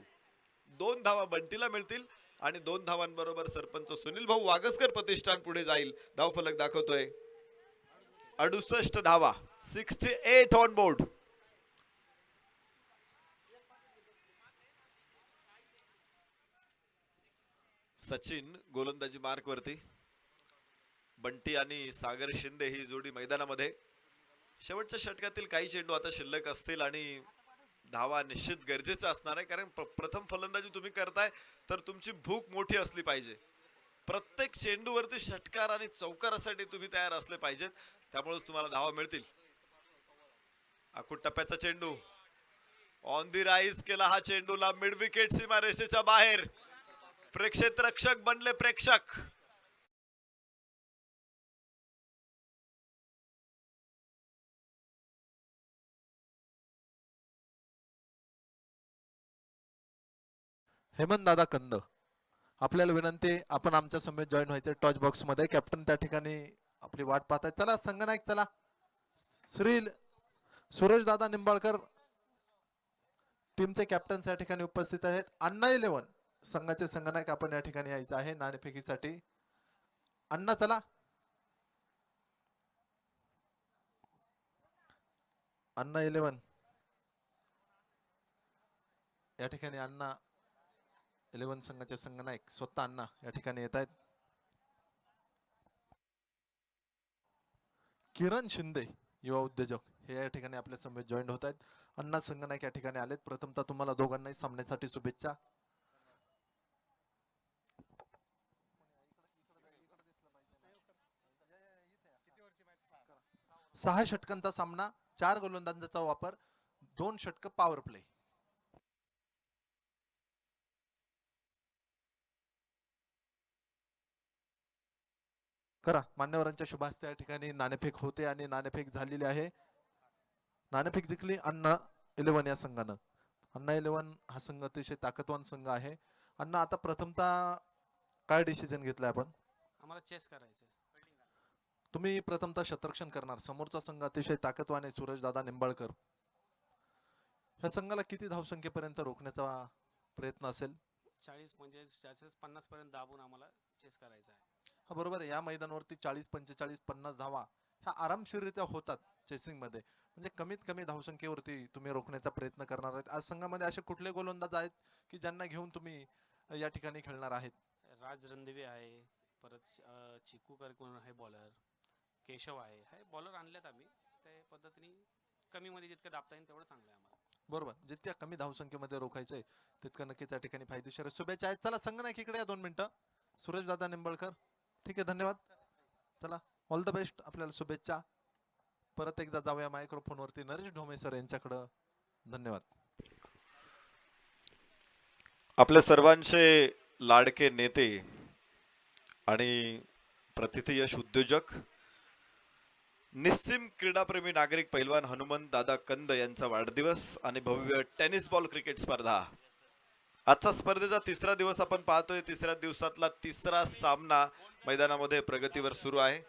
2 धावा बंटीला मिळतील आणि 2 धावांबरोबर सरपंच सुनील भाऊ वागसकर प्रतिष्ठान पुढे जाईल. धावफलक दाखवतोय 68 धावा. 68 ऑन बोर्ड. सचिन गोलंदाजी मार्क वरती. बंटी आणि सागर शिंदे ही जोडी मैदानामध्ये. शेवटच्या षटकातील काही चेंडू आता शिल्लक असतील आणि धावा निश्चित गरजेचं असणार आहे, कारण प्रथम फलंदाजी तुम्ही करताय तर तुमची भूक मोठी असली पाहिजे. प्रत्येक चेंडूवरती षटकार आणि चौकारासाठी तुम्ही तयार असले पाहिजेत, त्यामुळेच तुम्हाला धावा मिळतील. आखूड टप्प्याचा चेंडू ऑन दी राईज केला हा चेंडूला. मिड विकेट सीमारेषेच्या बाहेर. क्षेत्ररक्षक बनले प्रेक्षक. हेमंत दादा कंद, आपल्याला विनंती आहे, आपण आमच्या समेत जॉईन व्हायचे टॉच बॉक्स मध्ये. कॅप्टन त्या ठिकाणी आपली वाट पाहताय. चला संगनायक, चला. श्री सुरेश दादा निंबाळकर टीमचे कॅप्टन या ठिकाणी उपस्थित आहेत. अण्णा 11 संघाचे संगनायक आपण या ठिकाणी यायचं आहे नाणेफेकीसाठी. अण्णा चला. अण्णा 11 या ठिकाणी. अण्णा 11 संघाचे संघनायक स्वतः अण्णा या ठिकाणी येत आहेत. किरण शिंदे युवा उद्योजक हे या ठिकाणी आपल्या समेत जॉईन होत आहेत. अण्णा संघनायक या ठिकाणी आलेत. प्रथमतः तुम्हाला दोघांनाही सामन्यासाठी शुभेच्छा. सहा षटकांचा सामना, 4 गोलंदाजांचा वापर, 2 षटक पॉवर प्ले. करा. मान्यवरांच्या शुभ हस्ते या ठिकाणी नाणेफेक होते आणि नाणेफेक झालेली आहे. नाणेफेक जिंकली अण्णा 11 या संघानं. अण्णा 11 हा संघ अतिशय ताकदवान संघ आहे. अण्णा, आता प्रथमतः काय डिसिजन घेतलाय आपण? आम्हाला चेस करायचं. तुम्ही प्रथमतः शतरक्षण करणार. समोरचा संघ अतिशय ताकदवान आहे, सूरज दादा निंबाळकर. ह्या संघाला किती धावसंख्येपर्यंत रोखण्याचा प्रयत्न असेल? 40 म्हणजे 50 पर्यंत दाबून आम्हाला चेस करायचा आहे. हा बरोबर आहे. या मैदानावरती 40, 45, 50 धावा ह्या आरामशीररित्या होतात चेसिंग मध्ये. म्हणजे कमीत कमी धावसंख्येवरती तुम्ही रोखण्याचा प्रयत्न करणार आहेत. आज संघामध्ये असे कुठले गोलंदाज आहेत की ज्यांना घेऊन तुम्ही या ठिकाणी खेळणार आहेत? राज रणदिवे आहे, परत चिकू कोण आहे बॉलर, केशव आहे, हे बॉलर आणलेत आम्ही. त्या पद्धतीने कमी मध्ये जितकं दाबता येईल तेवढं चांगलं आहे आम्हाला. बरोबर. जितक्या कमी धावसंख्येमध्ये रोखायचंय तितकं नक्कीच या ठिकाणी फायदेशीर आहे. शुभेच्छा आहेत. चला संघनायक इकडे या 2 मिनिटं. सुरेश दादा निंबाळकर. ठीक आहे, धन्यवाद. चला, ऑल द बेस्ट. आपल्याला शुभेच्छा. परत एकदा जाऊया मायक्रोफोन वरती नरेश ढोमे सर यांच्याकडं. धन्यवाद. आपल्या सर्वांचे लाडके नेते आणि प्रतिथयश उद्योजक, निस्सीम क्रीडाप्रेमी नागरिक पैलवान हनुमंत दादा कंद यांचा वाढदिवस आणि भव्य टेनिस बॉल क्रिकेट स्पर्धा. आजचा स्पर्धेचा 3रा दिवस आपण पाहतोय. 3ऱ्या दिवसातला 3रा सामना मैदानामध्ये प्रगतीवर सुरू आहे.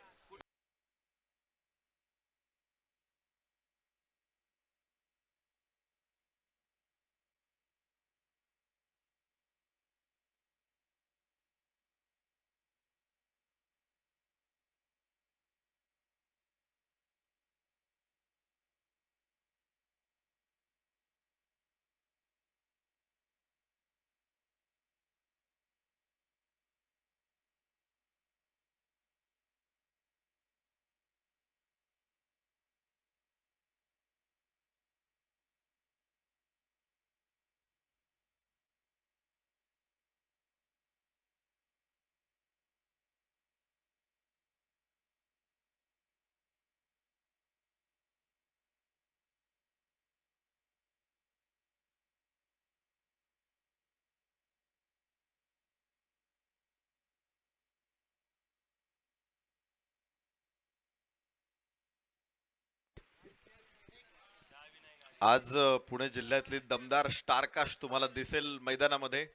आज पुणे जिल्ह्यातली दमदार स्टारकास्ट तुम्हाला दिसेल मैदानामध्ये.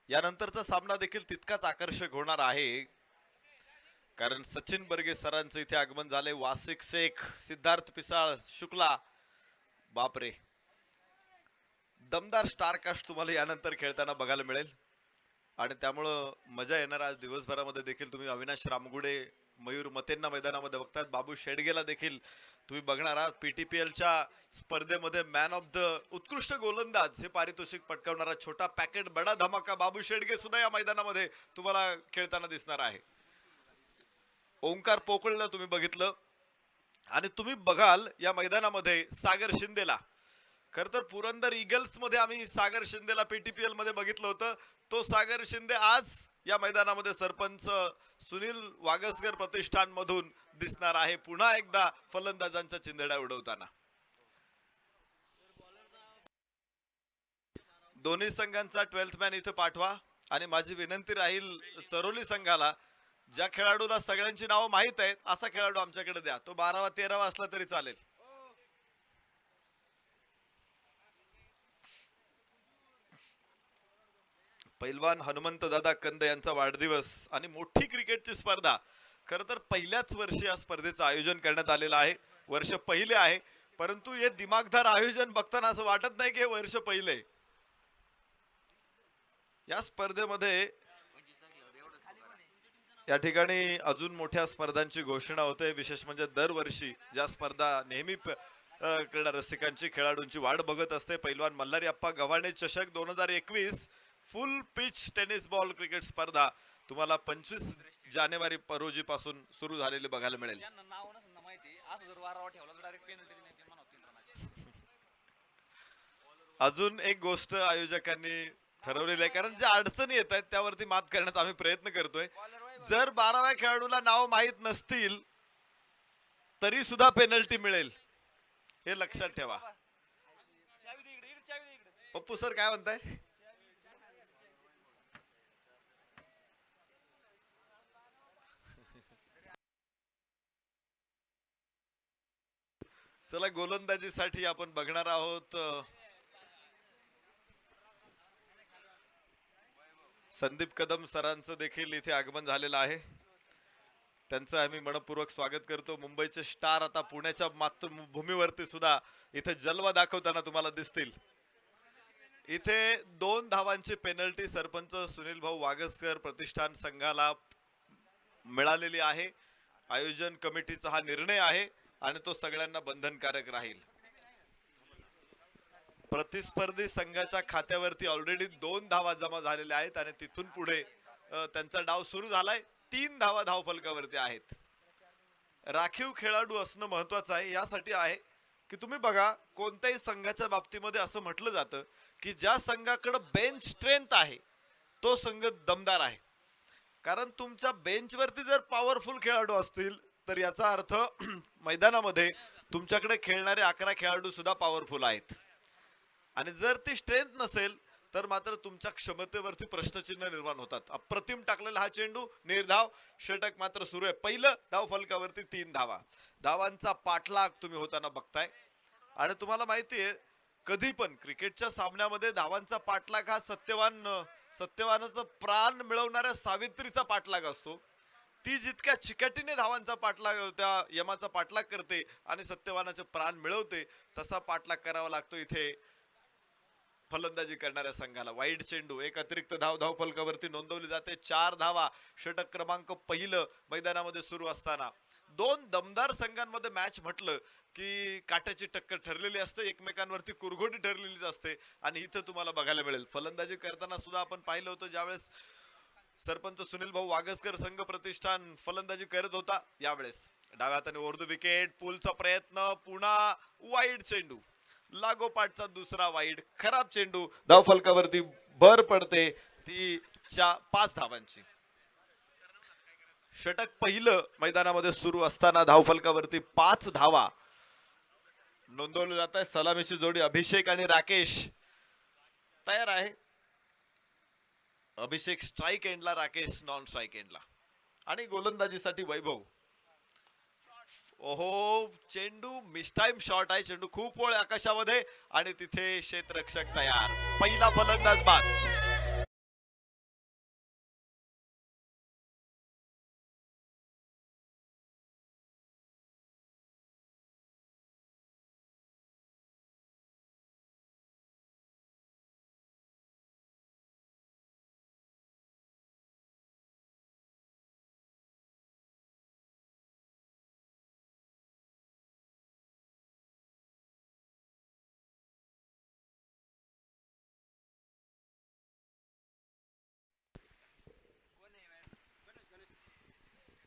यानंतरचा सामना देखील तितकाच आकर्षक होणार आहे, कारण सचिन बर्गे सरांचं इथे आगमन झाले. वासिक शेख, सिद्धार्थ पिसाळ, शुक्ला, बापरे, दमदार स्टारकास्ट तुम्हाला यानंतर खेळताना बघायला मिळेल. आणि त्यामुळं मजा येणार. आज दिवसभरामध्ये देखील तुम्ही अविनाश रामगुडे, मयूर मतेंना मैदानामध्ये बघतात. बाबू शेडगेला देखील तुम्ही बघणार आहात. पीटीपीएलच्या स्पर्धेमध्ये मॅन ऑफ द उत्कृष्ट गोलंदाज हे पारितोषिक पटकावणारा छोटा पॅकेट बडा धमाका बाबू शेडगे सुद्धा या मैदानामध्ये तुम्हाला खेळताना दिसणार आहे. ओंकार पोकळला तुम्ही बघितलं. आणि तुम्ही बघाल या मैदानामध्ये सागर शिंदेला. खर तर पुरंदर ईगल्स मध्ये आम्ही सागर शिंदेला पीटीपीएल मध्ये बघितलं होतं. तो सागर शिंदे आज या मैदानामध्ये सरपंच सुनील वागसकर प्रतिष्ठान मधून दिसणार आहे, पुन्हा एकदा फलंदाजांच्या चिंधड्या उडवताना. दोन्ही संघांचा 12th मॅन इथे पाठवा. आणि माझी विनंती राहील चरोली संघाला, ज्या खेळाडूला सगळ्यांची नावं माहित आहेत असा खेळाडू आमच्याकडे द्या. तो 12वा 13वा असला तरी चालेल. पैलवान हनुमंत दादा कंद यांचा वाढदिवस आणि मोठी क्रिकेटची स्पर्धा. खर तर पहिल्याच वर्षी या स्पर्धेचं आयोजन करण्यात आलेलं आहे. वर्ष पहिले आहे, परंतु हे दिमागदार आयोजन बघताना असं वाटत नाही की हे वर्ष पहिले. या स्पर्धेमध्ये या ठिकाणी अजून मोठ्या स्पर्धांची घोषणा होते. विशेष म्हणजे दरवर्षी ज्या स्पर्धा नेहमी क्रीडा रसिकांची, खेळाडूंची वाट बघत असते. पैलवान मल्हारी अप्पा गव्हाणे चषक 2021 फुल पिच टेनिस बॉल क्रिकेट स्पर्धा तुम्हाला 25 जानेवारी रोजी पासून सुरू झालेली बघायला मिळेल. अजून एक गोष्ट आयोजकांनी ठरवलेली आहे, कारण ज्या अडचणी येत आहेत त्यावरती मात करण्याचा आम्ही प्रयत्न करतोय. जर 12व्या खेळाडूला नाव माहित नसतील तरी सुद्धा पेनल्टी मिळेल, हे लक्षात ठेवा. पप्पू सर काय म्हणताय? चला, गोलंदाजीसाठी आपण बघणार आहोत संदीप कदम सरांचं देखील इथे आगमन झालेलं आहे. त्यांचं आम्ही मनपूर्वक स्वागत करतो. मुंबईचे स्टार आता पुण्याच्या मातृभूमीवरती सुद्धा इथे जलवा दाखवताना तुम्हाला दिसतील. इथे 2 धावांची पेनल्टी सरपंच सुनील भाऊ वागसकर प्रतिष्ठान संघाला मिळालेली आहे. आयोजन कमिटीचा हा निर्णय आहे आणि तो सगळ्यांना बंधनकारक राहील. प्रतिस्पर्धी संघाच्या खात्यावरती ऑलरेडी 2 धावा जमा झालेल्या आहेत आणि तिथून पुढे त्यांचा डाव सुरू झालाय. 3 धावा धावफलकावरती आहेत. राखीव खेळाडू असणं महत्वाचं आहे. यासाठी आहे की तुम्ही बघा, कोणत्याही संघाच्या बाबतीमध्ये असं म्हटलं जातं की ज्या संघाकडे बेंच स्ट्रेंथ आहे तो संघ दमदार आहे. कारण तुमच्या बेंचवरती जर पॉवरफुल खेळाडू असतील तर याचा अर्थ मैदानामध्ये तुमच्याकडे खेळणारे 11 खेळाडू सुद्धा पॉवरफुल आहेत. आणि जर ती स्ट्रेंथ नसेल तर मात्र तुमच्या क्षमतेवरती प्रश्नचिन्ह निर्माण होतात. अप्रतिम टाकलेला हा चेंडू, निर्धाव, षटक मात्र सुरू आहे. पहिलं धाव फलकावरती 3 धावा. धावांचा पाठलाग तुम्ही होताना बघताय. आणि तुम्हाला माहितीये, कधी पण क्रिकेटच्या सामन्यामध्ये धावांचा पाठलाग हा सत्यवानाचं प्राण मिळवणाऱ्या सावित्रीचा पाठलाग असतो. ती जितक्या चिकाटीने धावांचा पाठलाग, त्या यमाचा पाठलाग करते आणि सत्यवानाचे प्राण मिळवते, तसा पाठलाग करावा लागतो इथे फलंदाजी करणाऱ्या संघाला. वाईड चेंडू, एक अतिरिक्त धाव फलकावरती नोंदवली जाते. 4 धावा. षटक क्रमांक पहिलं मैदानामध्ये सुरू असताना 2 दमदार संघांमध्ये मॅच म्हटलं की काट्याची टक्कर ठरलेली असते, एकमेकांवरती कुरघोडी ठरलेलीच असते. आणि इथं तुम्हाला बघायला मिळेल फलंदाजी करताना सुद्धा आपण पाहिलं होतं, ज्यावेळेस सरपंच सुनील भाऊ वागसकर संघ प्रतिष्ठान फलंदाजी करत होता, यावेळेस डाव्या हाताने ओरडू विकेट, पुलचा प्रयत्न, पुन्हा वाईड चेंडू, लागोपाठचा दुसरा वाईड, खराब चेंडू, धाव फलकावरती भर पडते ती 5 धावांची. षटक पहिलं मैदानामध्ये सुरू असताना धाव फलकावरती 5 धावा नोंदवले जात आहे. सलामीची जोडी अभिषेक आणि राकेश तयार आहे. अभिषेक स्ट्राईक एंडला, राकेश नॉन स्ट्राईक एंडला. आणि गोलंदाजीसाठी वैभव. ओहो, चेंडू मिसटाइम शॉट आहे. चेंडू खूप वेळ आकाशामध्ये आणि तिथे क्षेत्ररक्षक तयार. पहिला फलंदाज बाद.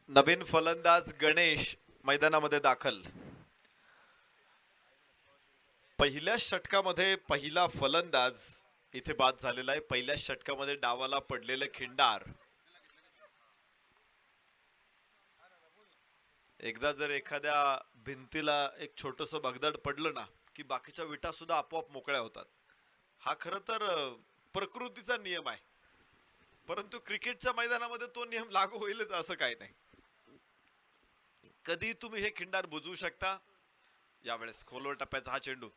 नवीन फलंदाज गणेश मैदानामध्ये दाखल. पहिल्या षटकामध्ये पहिला फलंदाज इथे बाद झालेला आहे. पहिल्या षटकामध्ये डावाला पडलेले खिंडार. एकदा जर एखाद्या भिंतीला एक छोटस भगदड पडलं ना की बाकीच्या विटा सुद्धा आपोआप मोकळ्या होतात. हा खर तर प्रकृतीचा नियम आहे, परंतु क्रिकेटच्या मैदानामध्ये तो नियम लागू होईलच असं काही नाही. कधी तुम्ही हे खिंडार बुजवू शकता. यावेळेस खोलवर टप्प्याचा हा चेंडू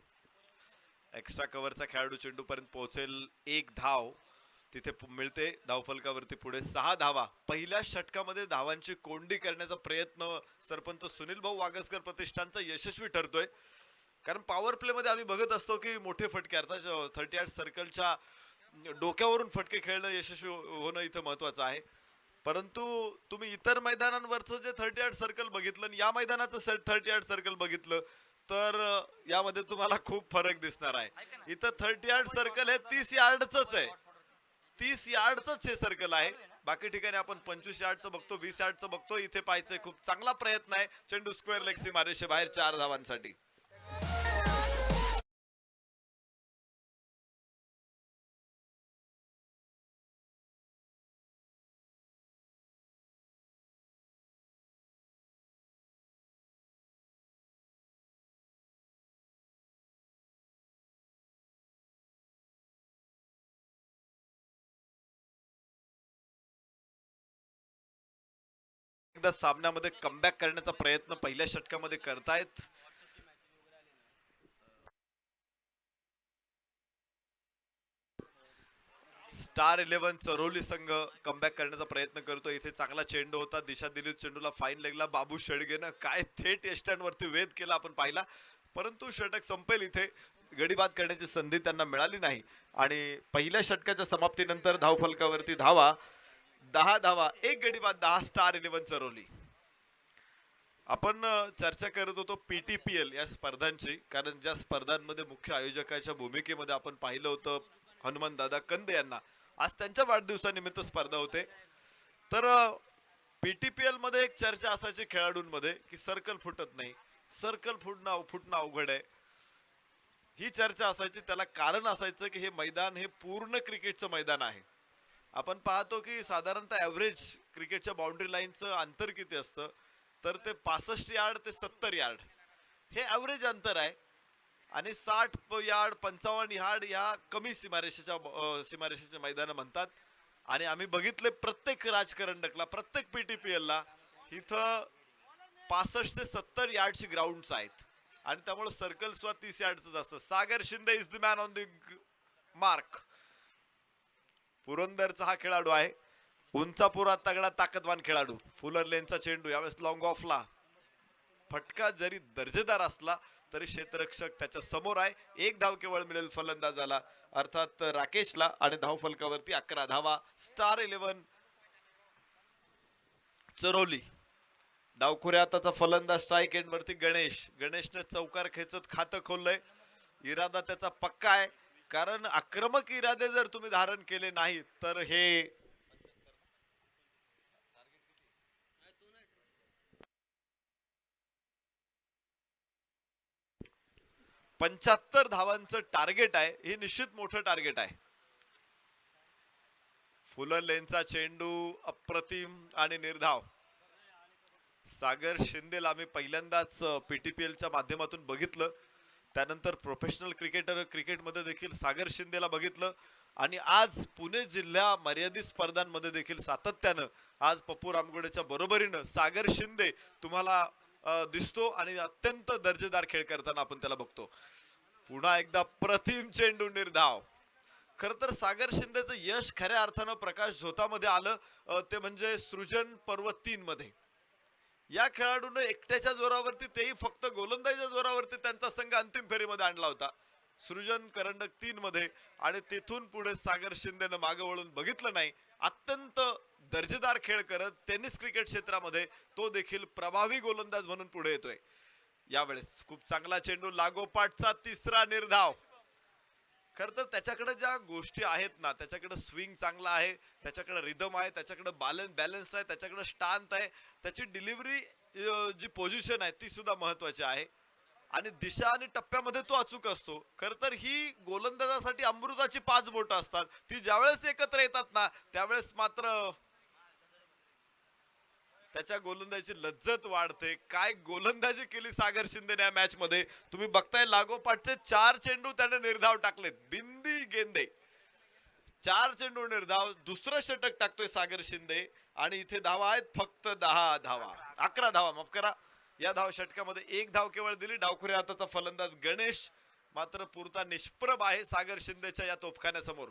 एक्स्ट्रा कव्हरचा खेळाडू चेंडू पर्यंत पोहोचेल. एक धाव तिथे मिळते. धावफलकावरती पुढे 6 धावा. पहिल्या षटकामध्ये धावांची कोंडी करण्याचा प्रयत्न सरपंच सुनील भाऊ वागसकर प्रतिष्ठानचा यशस्वी ठरतोय. कारण पॉवर प्ले मध्ये आम्ही बघत असतो की मोठे फटके अर्थात 38 सर्कलच्या डोक्यावरून फटके खेळणं यशस्वी होणं इथं महत्वाचं आहे. परंतु तुम्ही इतर मैदानांवरचं जे 38 सर्कल बघितलं आणि या मैदानाचं 38 सर्कल बघितलं तर यामध्ये तुम्हाला खूप फरक दिसणार आहे. इथं 38 सर्कल हे 30 यार्डच आहे. 30 यार्डच हे सर्कल आहे. बाकी ठिकाणी आपण 25 यार्डचं बघतो, 20 यार्डचं बघतो. इथे पाहायचंय खूप चांगला प्रयत्न आहे. चेंडू स्क्वेअर लेग सीमारेषे बाहेर 4 धावांसाठी. एकदा सामन्यामध्ये कमबॅक करण्याचा प्रयत्न पहिल्या षटकामध्ये करतायत. स्टार 11 चरोली संघ कमबॅक करण्याचा प्रयत्न करतो. इथे चांगला चेंडू होता. दिशा दिली चेंडूला फाईन लेगला. बाबू शेडगेनं काय थेट एस्टँड वरती वेध केला आपण पाहिला. परंतु षटक संपेल. इथे गडीबाद करण्याची संधी त्यांना मिळाली नाही आणि पहिल्या षटकाच्या समाप्तीनंतर धावफलकावरती धावा 10 धावा. एक गडीबाद 10 स्टार 11 चरोली. आपण चर्चा करत होतो PTPL या स्पर्धांची, कारण ज्या स्पर्धांमध्ये मुख्य आयोजकाच्या भूमिकेमध्ये आपण पाहिलं होतं हनुमान दादा कंदे यांना. आज त्यांच्या वाढदिवसानिमित्त स्पर्धा होते. तर PTPL मध्ये एक चर्चा असायची खेळाडूंमध्ये की सर्कल फुटत नाही, सर्कल फुटणं अवघड आहे. ही चर्चा असायची. त्याला कारण असायचं की हे मैदान हे पूर्ण क्रिकेटचं मैदान आहे. आपण पाहतो की साधारणतः ऍव्हरेज क्रिकेटच्या बाउंड्री लाईनचं अंतर किती असतं तर ते 65 यार्ड ते 70 यार्ड हे ऍव्हरेज अंतर आहे. आणि 60 यार्ड 55 यार्ड या कमी सीमारेषेचे मैदान म्हणतात. आणि आम्ही बघितले प्रत्येक राजकारण डकला, प्रत्येक PTPL ला इथं 65 ते 70 यार्डची ग्राउंड्स आहेत आणि त्यामुळे सर्कल सुद्धा 30 यार्डच असतं. Sagar Shinde is the man on the mark. पुरंदरचा हा खेळाडू आहे. उंचापुरा तगडा ताकदवान खेळाडू. फुलर लेनचा चेंडू यावेळेस लॉंग ऑफला. फटका जरी दर्जेदार असला तरी क्षेत्ररक्षक त्याच्या समोर आहे. एक धाव केवळ मिळेल फलंदाजाला अर्थात राकेशला आणि धावफलकावरती 11 धावा. स्टार 11 चरोली. डावखुऱ्याचा फलंदाज स्ट्राईक एंड वरती गणेश. गणेशने चौकार खेचत खातं खोललंय. इरादा त्याचा पक्का आहे, कारण आक्रमक इरादे जर तुम्ही धारण केले नाही तर हे 75 धावांचं टार्गेट आहे. हे निश्चित मोठं टार्गेट आहे. फुलर लेनचा चेंडू अप्रतिम आणि निर्धाव. सागर शिंदेला आम्ही पहिल्यांदाच PTPLच्या माध्यमातून बघितलं. त्यानंतर प्रोफेशनल क्रिकेटमध्ये देखील सागर शिंदेला बघितलं आणि आज पुणे जिल्हा मर्यादित स्पर्धांमध्ये देखील सातत्यानं आज पप्पू रामगोडेच्या बरोबरीनं सागर शिंदे तुम्हाला दिसतो आणि अत्यंत दर्जेदार खेळ करताना आपण त्याला बघतो. पुन्हा एकदा प्रतिम चेंडू निर्धाव. खर तर सागर शिंदेचं यश खऱ्या अर्थानं प्रकाश झोतामध्ये आलं, ते म्हणजे सृजन पर्व 3 मध्ये. या खेळाडूने एकट्याच्या जोरावरती, तेही फक्त गोलंदाजीच्या जोरावरती त्यांचा संघ अंतिम फेरीमध्ये आणला होता. सृजन करंडक 3 मध्ये, आणि तिथून पुढे सागर शिंदेनं मागे वळून बघितलं नाही. अत्यंत दर्जेदार खेळ करत टेनिस क्रिकेट क्षेत्रामध्ये तो देखील प्रभावी गोलंदाज म्हणून पुढे येतोय. यावेळेस खूप चांगला चेंडू, लागोपाठचा तिसरा निर्धाव. खर तर त्याच्याकडे ज्या गोष्टी आहेत ना, त्याच्याकडे स्विंग चांगला आहे, त्याच्याकडे रिदम आहे, त्याच्याकडे बॅलन्स आहे, त्याच्याकडे स्टांत आहे, त्याची डिलिव्हरी जी पोझिशन आहे ती सुद्धा महत्वाची आहे, आणि दिशा आणि टप्प्यामध्ये तो अचूक असतो. खर तर ही गोलंदाजासाठी अमृताची 5 बोटं असतात. ती ज्यावेळेस एकत्र येतात ना, त्यावेळेस मात्र त्याच्या गोलंदाजीची लज्जत वाढते. काय गोलंदाजी केली सागर शिंदेने या मॅच मध्ये. तुम्ही बघताय लागोपाठचे 4 चेंडू त्याने निर्धाव टाकलेत, बिंदी गेंदे. 4 चेंडू निर्धाव, दुसरं षटक टाकतोय सागर शिंदे, आणि इथे धावा आहेत फक्त 10 धावा, 11 धावा, माफ करा. या धाव षटकामध्ये 1 धाव केवळ दिली. डावखुऱ्या हाताचा फलंदाज गणेश मात्र पुरता निष्प्रभ आहे सागर शिंदेच्या या तोफखान्यासमोर.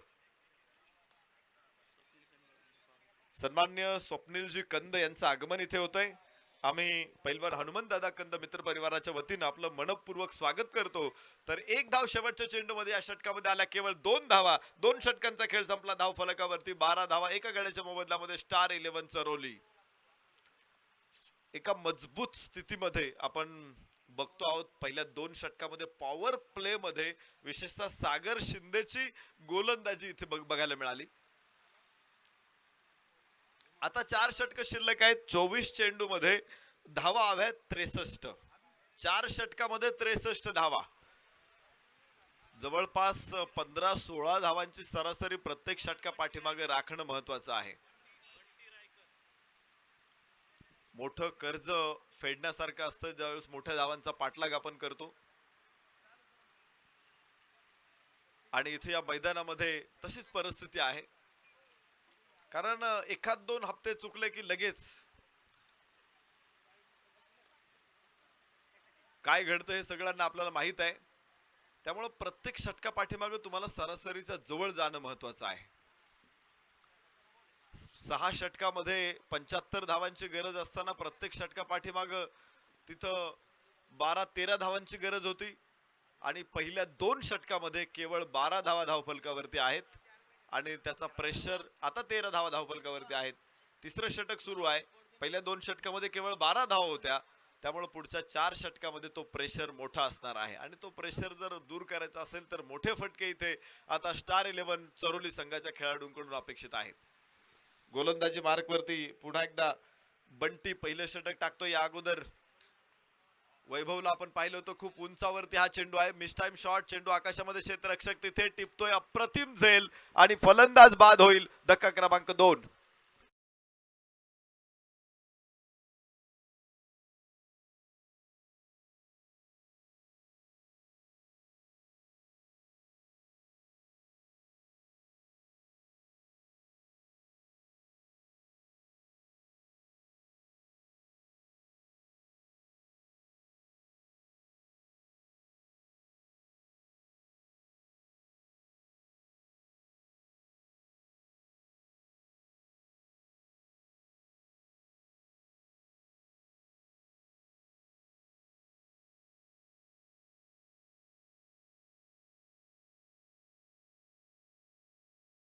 सन्मान्य स्वप्नीलजी कंद यांचं आगमन इथे होतंय. आम्ही पैलवान हनुमंतदादा कंद मित्र परिवाराच्या वतीनं आपलं मनपूर्वक स्वागत करतो. तर 1 धाव शेवटच्या चेंडूमध्ये या षटकामध्ये आल्या, केवळ 2 धावा. 2 षटकांचा खेळ संपला. धाव फलकावरती 12 धावा एका गड्याच्या मोबदल्यामध्ये स्टार 11 चरोली. एका मजबूत स्थितीमध्ये आपण बघतो आहोत. पहिल्या 2 षटकामध्ये पॉवर प्ले मध्ये विशेषतः सागर शिंदेची गोलंदाजी इथे बघायला मिळाली. आता 4 षटक शिल्लक आहेत. 24 चेंडू मध्ये धावा हव्यात 63. 4 षटकामध्ये 63 धावा, जवळपास 15-16 धावांची सरासरी प्रत्येक षटका पाठीमागे राखणं महत्वाचं आहे. मोठं कर्ज फेडण्यासारखं असतं ज्यावेळेस मोठ्या धावांचा पाठलाग आपण करतो, आणि इथे या मैदानामध्ये तशीच परिस्थिती आहे. कारण 1-2 हप्ते चुकले की लगेच काय घडतं हे सगळ्यांना आपल्याला माहित आहे. त्यामुळे प्रत्येक षटका पाठीमागे तुम्हाला सरासरीच्या जवळ जाणं महत्वाचं आहे. 6 षटकामध्ये 75 धावांची गरज असताना प्रत्येक षटका पाठीमागे तिथं 12-13 धावांची गरज होती, आणि पहिल्या 2 षटकामध्ये केवळ 12 धावा धावफलकावरती आहेत, आणि त्याचा प्रेशर आता 13 धावा धावफलकावरती आहेत. तिसरं षटक सुरू आहे. पहिल्या 2 षटकामध्ये केवळ 12 धावा होत्या, त्यामुळे पुढच्या 4 षटकामध्ये तो प्रेशर मोठा असणार आहे, आणि तो प्रेशर जर दूर करायचा असेल तर मोठे फटके इथे आता स्टार 11 चरोली संघाच्या खेळाडूंकडून अपेक्षित आहेत. गोलंदाजी मार्कवरती पुन्हा एकदा बंटी पहिलं षटक टाकतोय. या अगोदर वैभवला आपण पाहिलं होतं, खूप उंचावरती हा चेंडू आहे. मिस टाइम शॉट, चेंडू आकाशामध्ये क्षेत्ररक्षक तिथे टिपतोय, अप्रतिम झेल, आणि फलंदाज बाद होईल. धक्का क्रमांक 2.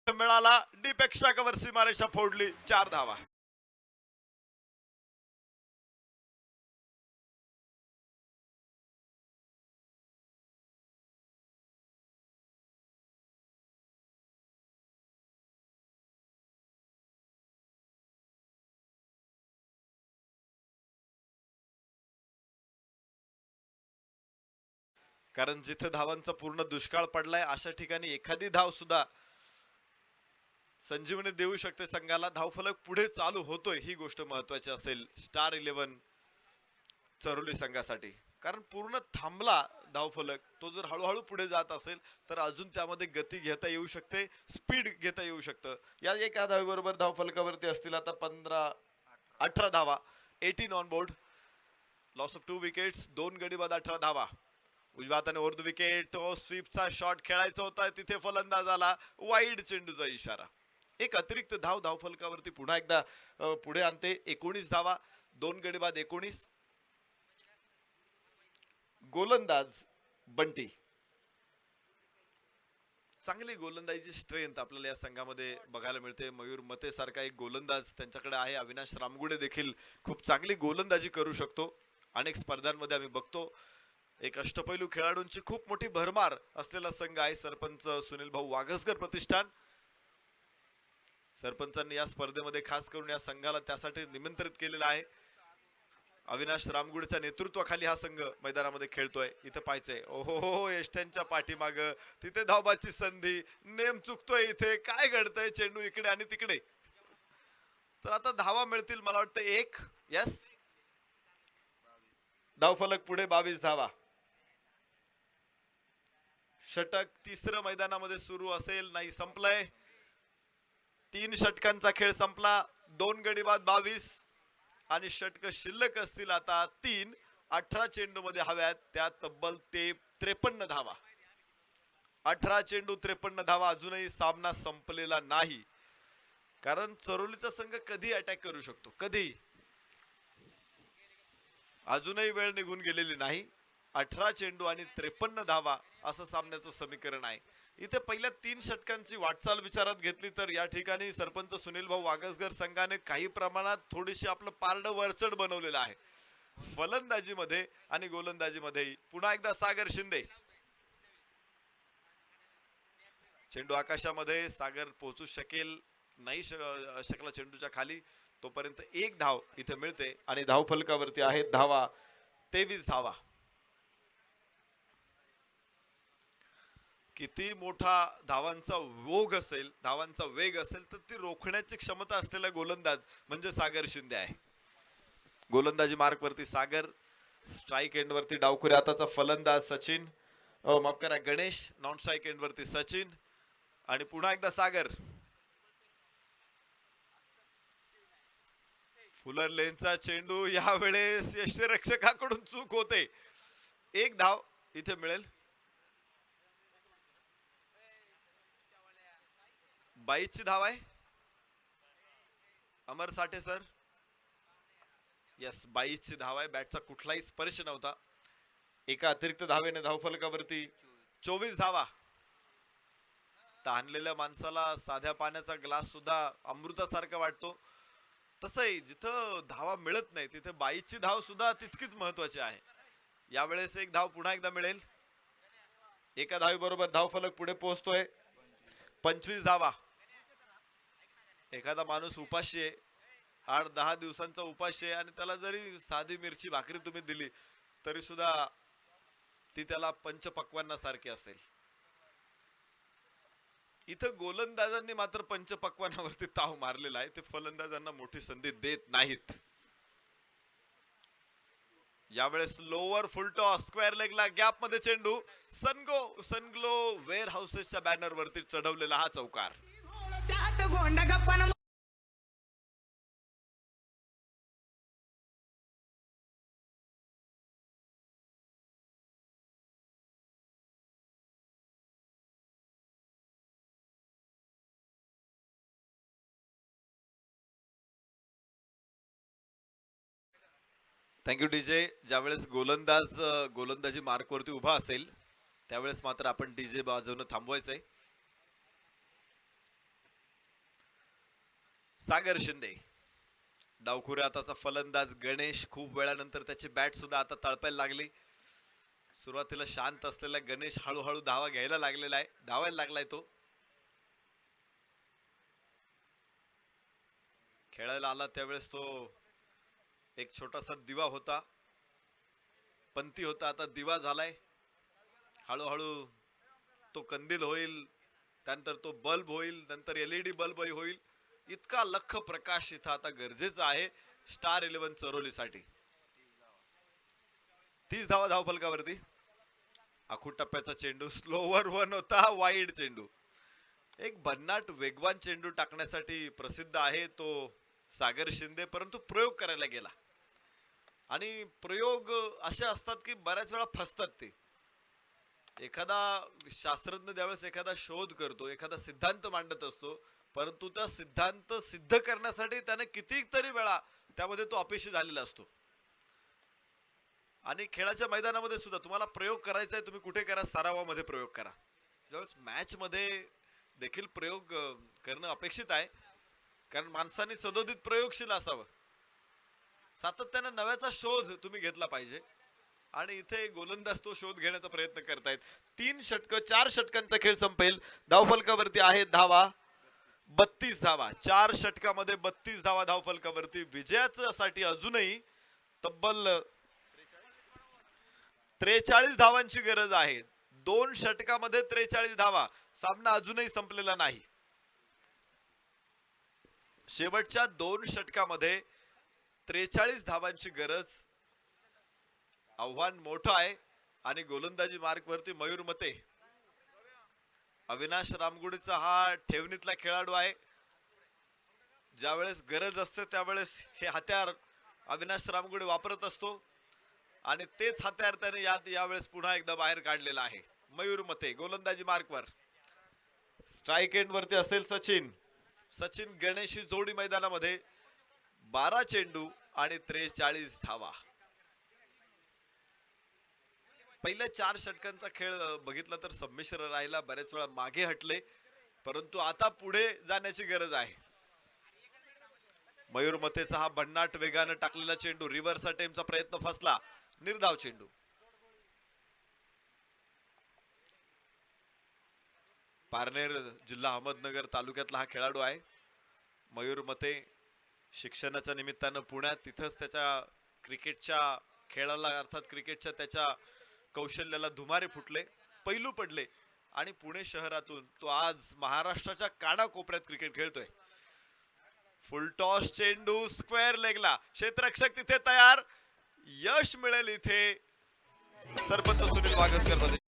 मिळाला, डी पेक्षा कवर सीमारेषा फोडली, 4 धावा. कारण जिथे धावांचा पूर्ण दुष्काळ पडलाय अशा ठिकाणी एखादी धाव सुद्धा संजीवनी देऊ शकते संघाला. धावफलक पुढे चालू होतोय ही गोष्ट महत्वाची असेल स्टार 11 चरोली संघासाठी. कारण पूर्ण थांबला धावफलक, तो जर हळूहळू पुढे जात असेल तर अजून त्यामध्ये गती घेता येऊ शकते, स्पीड घेता येऊ शकतं. या एका धावेबरोबर धावफलकावरती असतील आता 18 धावा, 18 on board. Loss of 2 wickets, 2 गडी बाद 18 धावा. उजव्या हाताने ओव्हर द विकेट, स्वीपचा शॉट खेळायचा होता, तिथे फलंदाज आला, वाईड चेंडूचा इशारा. एक अतिरिक्त धाव फलकावरती पुन्हा एकदा पुढे आणते. 19 धावा, 2 गडी बाद 19. गोलंदाज बंटी. चांगली गोलंदाजीची स्ट्रेंथ आपल्याला या संघामध्ये बघायला मिळते. मयूर मते सारखा एक गोलंदाज त्यांच्याकडे आहे. अविनाश रामगुडे देखील खूप चांगली गोलंदाजी करू शकतो. अनेक स्पर्धांमध्ये आम्ही बघतो. एक अष्टपैलू खेळाडूंची खूप मोठी भरमार असलेला संघ आहे सरपंच सुनील भाऊ वागसकर प्रतिष्ठान. सरपंचांनी या स्पर्धेमध्ये खास करून या संघाला त्यासाठी निमंत्रित केलेलं आहे. अविनाश रामगुडेच्या नेतृत्वाखाली हा संघ मैदानामध्ये खेळतोय. इथे पाहायचंय, ओहो यष्ट्यांच्या पाठीमाग तिथे धावबाची संधी, नेम चुकतोय. इथे काय घडतंय, चेंडू इकडे आणि तिकडे. तर आता धावा मिळतील मला वाटतं 1. यस, धावफलक पुढे 22 धावा. षटक तिसरं मैदानामध्ये सुरू असेल, नाही संपलंय. 3 षटकांचा खेळ संपला. 2 गडी बाद 22 आणि षटक शिल्लक असतील आता 3. 18 चेंडू मध्ये हव्यात, त्या तब्बल 53 धावा. 18 चेंडू 53 धावा. अजूनही सामना संपलेला नाही, कारण चरोलीचा संघ कधी अटॅक करू शकतो, कधी. अजूनही वेळ निघून गेलेली नाही. 18 चेंडू आणि 53 धावा असं सामन्याचं समीकरण आहे. इथे पहिल्या 3 षटकांची वाटचाल विचारात घेतली तर या ठिकाणी सरपंच सुनील भाऊ वागसकर संघाने काही प्रमाणात थोडीशी आपलं पारड वरचढ बनवलेलं आहे फलंदाजीमध्ये आणि गोलंदाजीमध्ये. पुन्हा एकदा सागर शिंदे. चेंडू आकाशामध्ये, सागर पोहोचू शकेल नाही शकला चेंडूच्या खाली. तोपर्यंत 1 धाव इथे मिळते आणि धाव फलकावरती आहेत धावा 23 धावा. किती मोठा धावांचा ओघ असेल, धावांचा वेग असेल, तर ती रोखण्याची क्षमता असलेला गोलंदाज म्हणजे सागर शिंदे आहे. गोलंदाजी मार्क वरती सागर, स्ट्राईक एंड वरती डावखुऱ्या हाताचा फलंदाज सचिन, माफ करा गणेश, नॉन स्ट्राईक एंड वरती सचिन आणि पुन्हा एकदा सागर. फुलर लेनचा चेंडू यावेळेस यष्टीरक्षकाकडून चूक होते. 1 धाव इथे मिळेल. 22 ची धाव आहे. अमर साठे सर. यस, 22 ची धाव आहे. बॅटचा कुठलाही स्पर्श नव्हता. एका अतिरिक्त धावेने धावफलकावरती 24 धावा. तहानलेल्या माणसाला साध्या पाण्याचा ग्लास सुद्धा अमृतासारखा वाटतो. तसंही जिथं धावा मिळत नाही तिथे 22 ची धाव सुद्धा तितकीच महत्वाची आहे. यावेळेस 1 धाव पुन्हा एकदा मिळेल. एका धावीबरोबर धावफलक पुढे पोहोचतोय. 25 धावा. एखादा माणूस उपाशी आहे, 8-10 दिवसांचा उपाशी आहे आणि त्याला जरी साधी मिरची भाकरी तुम्ही दिली तरी सुद्धा ती त्याला पंचपक्वान्नासारखी असेल. इथं गोलंदाजांनी मात्र पंचपक्वान्नावरती ताव मारलेला आहे. ते फलंदाजांना मोठी संधी देत नाहीत. यावेळेस लोअर फुल टॉस, स्क्वेअर लेगला गॅप मध्ये चेंडू, सनग्लो वेअर हाऊसेसच्या बॅनर वरती चढवलेला हा चौकार. Thank you DJ. ज्यावेळेस गोलंदाजी मार्क वरती उभा असेल त्यावेळेस मात्र आपण डीजे वाजवणं थांबवायचंय. सागर शिंदे. डावखुऱ्या हाताचा फलंदाज गणेश. खूप वेळानंतर त्याची बॅट सुद्धा आता तळपायला लागली. सुरुवातीला शांत असलेला गणेश हळूहळू धावा घ्यायला लागलेला आहे, धावायला लागलाय तो. खेळायला आला त्यावेळेस तो एक छोटासा दिवा होता, पंती होता, आता दिवा झालाय. हळूहळू तो कंदील होईल, त्यानंतर तो बल्ब होईल, नंतर एलईडी बल्ब होईल. इतका लख प्रकाश इथं आता गरजेचा आहे स्टार 11 चरोलीसाठी. 30 धावा धावफलकावरती. आखूड टप्प्याचा चेंडू, स्लोवर 1 होता, वाईड चेंडू. एक भन्नाट वेगवान चेंडू टाकण्यासाठी प्रसिद्ध आहे तो सागर शिंदे, परंतु प्रयोग करायला गेला. आणि प्रयोग असे असतात की बऱ्याच वेळा फसतात ते. एखादा शास्त्रज्ञ ज्यावेळेस एखादा शोध करतो, एखादा सिद्धांत मांडत असतो, परंतु त्या सिद्धांत सिद्ध करण्यासाठी त्याने कितीतरी वेळा त्यामध्ये तो अपयशी झालेला असतो. आणि खेळाच्या मैदानामध्ये सुद्धा तुम्हाला प्रयोग करायचा आहे, तुम्ही कुठे करा, सरावामध्ये प्रयोग करा. ज्यावेळेस मॅच मध्ये देखील प्रयोग करणं अपेक्षित आहे, कारण माणसाने सदोदित प्रयोगशील असावं. सातत्यानं नव्याचा शोध तुम्ही घेतला पाहिजे. आणि इथे गोलंदाज तो शोध घेण्याचा प्रयत्न करतायत. 4 षटकांचा खेळ संपेल. धावफलकावरती आहे धावा 32 धावा. 4 षटकामध्ये 32 धावा धावफलकावरती. विजयासाठी अजूनही तब्बल 43 धावांची गरज आहे. 2 षटकामध्ये 43 धावा. सामना अजूनही संपलेला नाही. शेवटच्या 2 षटकामध्ये 43 धावांची गरज. आव्हान मोठं आहे आणि गोलंदाजी मार्क वरती मयूर मते. अविनाश रामगुडेचा हा ठेवणीतला खेळाडू आहे. ज्यावेळेस गरज असते त्यावेळेस हे हत्यार अविनाश रामगुडे वापरत असतो आणि तेच हत्यार त्याने यावेळेस पुन्हा एकदा बाहेर काढलेलं आहे. मयूर मते गोलंदाजी मार्कवर. स्ट्राईक एंड वरती असेल सचिन. सचिन गणेश ही जोडी मैदानामध्ये. 12 चेंडू आणि 43 धावा. पहिल्या 4 षटकांचा खेळ बघितला तर संमिश्र राहिला, बरेच वेळा मागे हटले, परंतु आता पुढे जाण्याची गरज आहे. मयूर मतेचा हा भन्नाट वेगाने टाकलेला चेंडू, रिव्हर्स अटेम्प्टचा प्रयत्न फसला. निर्धाव चेंडू. पारनेर जिल्हा अहमदनगर तालुक्यातला हा खेळाडू आहे. मयूर मते शिक्षणाच्या निमित्तानं पुण्यात, तिथंच त्याच्या क्रिकेटच्या खेळाला अर्थात क्रिकेटच्या त्याच्या कौशल्याला धुमारे फुटले, पैलू पडले आणि पुणे शहरातून तो आज महाराष्ट्राच्या कानाकोपऱ्यात क्रिकेट खेळतोय. फुल टॉस चेंडू स्क्वेअर लेगला. क्षेत्ररक्षक तिथे तयार. यश मिळेल इथे. सरपंच सुनील वागसकर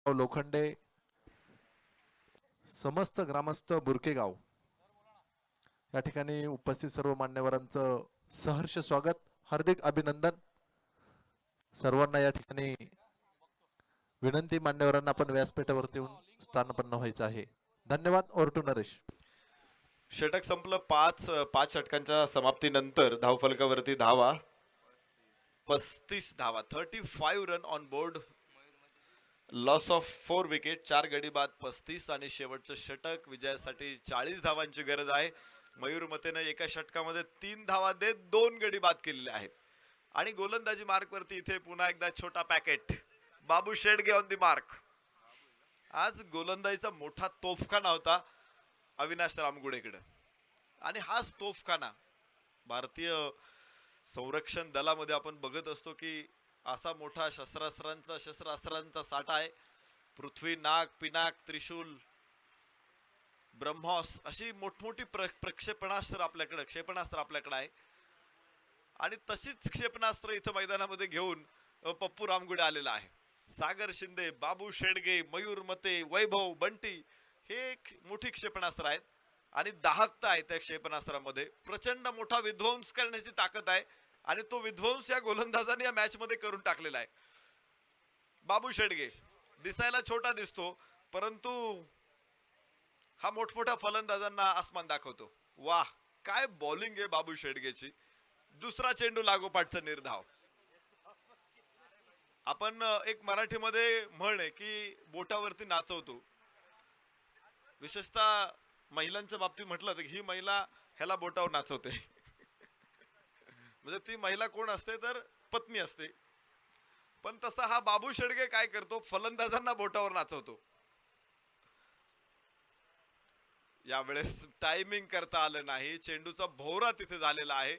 लोखंडे, समस्त ग्रामस्थ बुरकेगाव या ठिकाणी उपस्थित सर्व मान्यवरांचं सहर्ष स्वागत, हार्दिक अभिनंदन. सर्वांना या ठिकाणी विनंती, मान्यवरांना आपण व्यासपीठावरती येऊन स्थानपन्न व्हायचं आहे. धन्यवाद. Over to Naresh. षटक संपलं. पाच षटकांच्या समाप्तीनंतर धावफलकावरती धावा 35 धावा, 35 run on board, loss of 4 wicket, 4 गडी बाद 35 आणि शेवटचं षटक विजयासाठी 40 धावांची गरज आहे. मयूर मतेने एका षटकामध्ये 3 धावा देत 2 गडी बाद केलेले आहेत. आणि गोलंदाजी मार्क वरती इथे पुन्हा एकदा छोटा packet, Babu Shedge on the mark. आज गोलंदाजीचा मोठा तोफखाना होता अविनाश रामगुडेकडे, आणि हाच तोफखाना भारतीय संरक्षण दलामध्ये आपण बघत असतो की असा मोठा शस्त्रास्त्रांचा साठा आहे. पृथ्वी, नाग, पिनाक, त्रिशूल, ब्रह्मोस अशी मोठमोठी क्षेपणास्त्र आपल्याकडे आहे. आणि तशीच क्षेपणास्त्र इथं मैदानामध्ये घेऊन पप्पू रामगुडे आलेला आहे. सागर शिंदे, बाबू शेडगे, मयूर मते, वैभव, बंटी हे एक मोठी क्षेपणास्त्र आहेत आणि दाहकता आहे त्या क्षेपणास्त्रामध्ये. प्रचंड मोठा विध्वंस करण्याची ताकद आहे आणि तो विध्वंस या गोलंदाजाने या मॅच मध्ये करून टाकलेला आहे. बाबू शेडगे दिसायला छोटा दिसतो, परंतु हा मोठमोठ्या फलंदाजांना आसमान दाखवतो. वाह, काय बॉलिंग आहे बाबू शेडगेची. दुसरा चेंडू लागोपाठचा निर्धाव. आपण एक मराठीमध्ये म्हण आहे की बोटावरती नाचवतो. विशेषतः महिलांच्या बाबतीत म्हटलं तर ही महिला ह्याला बोटावर नाचवते. म्हणजे ती महिला कोण असते तर पत्नी असते. पण तसा हा बाबू शेडगे काय करतो, फलंदाजांना बोटावर नाचवतो. यावेळेस टायमिंग करता आलं नाही, चेंडूचा भोवरा तिथे झालेला आहे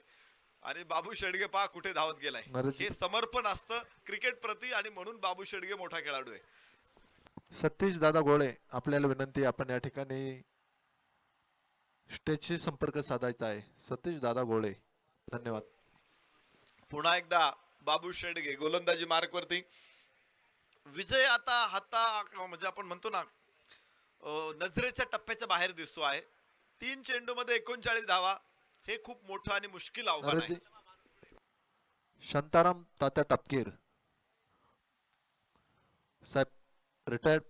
आणि बाबू शेडगे पहा कुठे धावत गेलाय. हे समर्पण असतं क्रिकेट प्रती आणि म्हणून बाबू शेडगे मोठा खेळाडू आहे. सतीश दादा गोळे, आपल्याला विनंती, आपण या ठिकाणी स्टेजशी संपर्क साधायचा आहे. सतीश दादा गोळे, धन्यवाद. पुन्हा एकदा बाबू शेडगे गोलंदाजी मार्क वरती. विजय आता म्हणजे आपण म्हणतो ना नजरेच्या टप्प्याच्या बाहेर दिसतो आहे. 3 चेंडू मध्ये 39 धावा, हे खूप मोठं आणि मुश्किल आव्हान आहे. शांताराम तात्या तापकीर साहेब, रिटायर्ड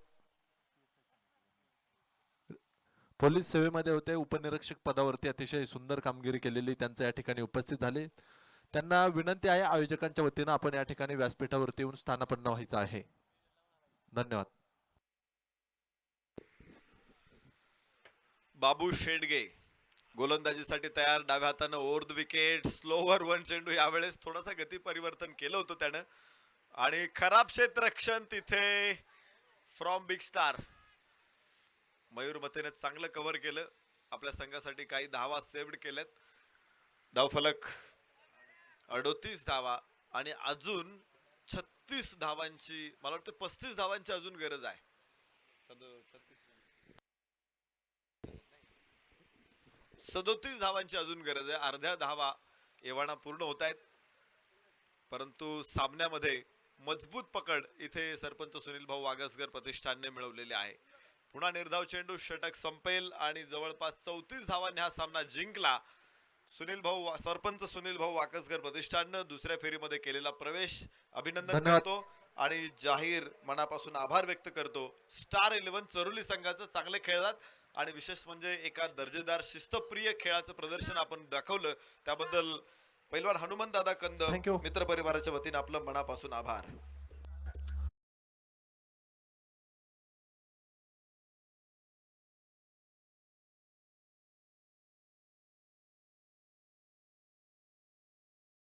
पोलीस सेवेमध्ये होते, उपनिरीक्षक पदावरती अतिशय सुंदर कामगिरी केलेली त्यांचे या ठिकाणी उपस्थित झाले. त्यांना विनंती आहे आयोजकांच्या वतीनं आपण या ठिकाणी व्यासपीठावरती येऊन स्थानापन्न व्हायचं आहे. धन्यवाद. बाबू शेडगे गोलंदाजीसाठी तयार. डाव्या हातानं ओव्हर द विकेट, स्लोवर 1 चेंडू. यावेळेस थोडासा गती परिवर्तन केलं होतं त्यानं आणि खराब क्षेत्ररक्षण तिथे फ्रॉम बिग स्टार. मयूर मतेने चांगलं कव्हर केलं, आपल्या संघासाठी काही धावा सेव्ड केल्यात. धावफलक 38 धावा आणि अजून 36 धावांची, मला वाटतं 35 धावांची अजून गरज आहे. 37 धावांची अजून गरज आहे. अर्ध्या धावा एव्हाना पूर्ण होत आहेत, परंतु सामन्यामध्ये मजबूत पकड इथे सरपंच सुनील भाऊ वागसकर प्रतिष्ठानने मिळवलेले आहे. पुन्हा निर्धाव चेंडू, षटक संपेल आणि जवळपास 34 धावांनी हा सामना जिंकला. सरपंच सुनील भाऊ वाकसकर प्रतिष्ठाननं दुसऱ्या फेरीमध्ये केलेला प्रवेश अभिनंदन करतो आणि जाहीर मनापासून आभार व्यक्त करतो. स्टार 11 चरोली संघाचं चांगले खेळलात आणि विशेष म्हणजे एका दर्जेदार शिस्तप्रिय खेळाचं प्रदर्शन आपण दाखवलं, त्याबद्दल पैलवान हनुमान दादा कंद मित्र परिवाराच्या वतीने आपलं मनापासून आभार.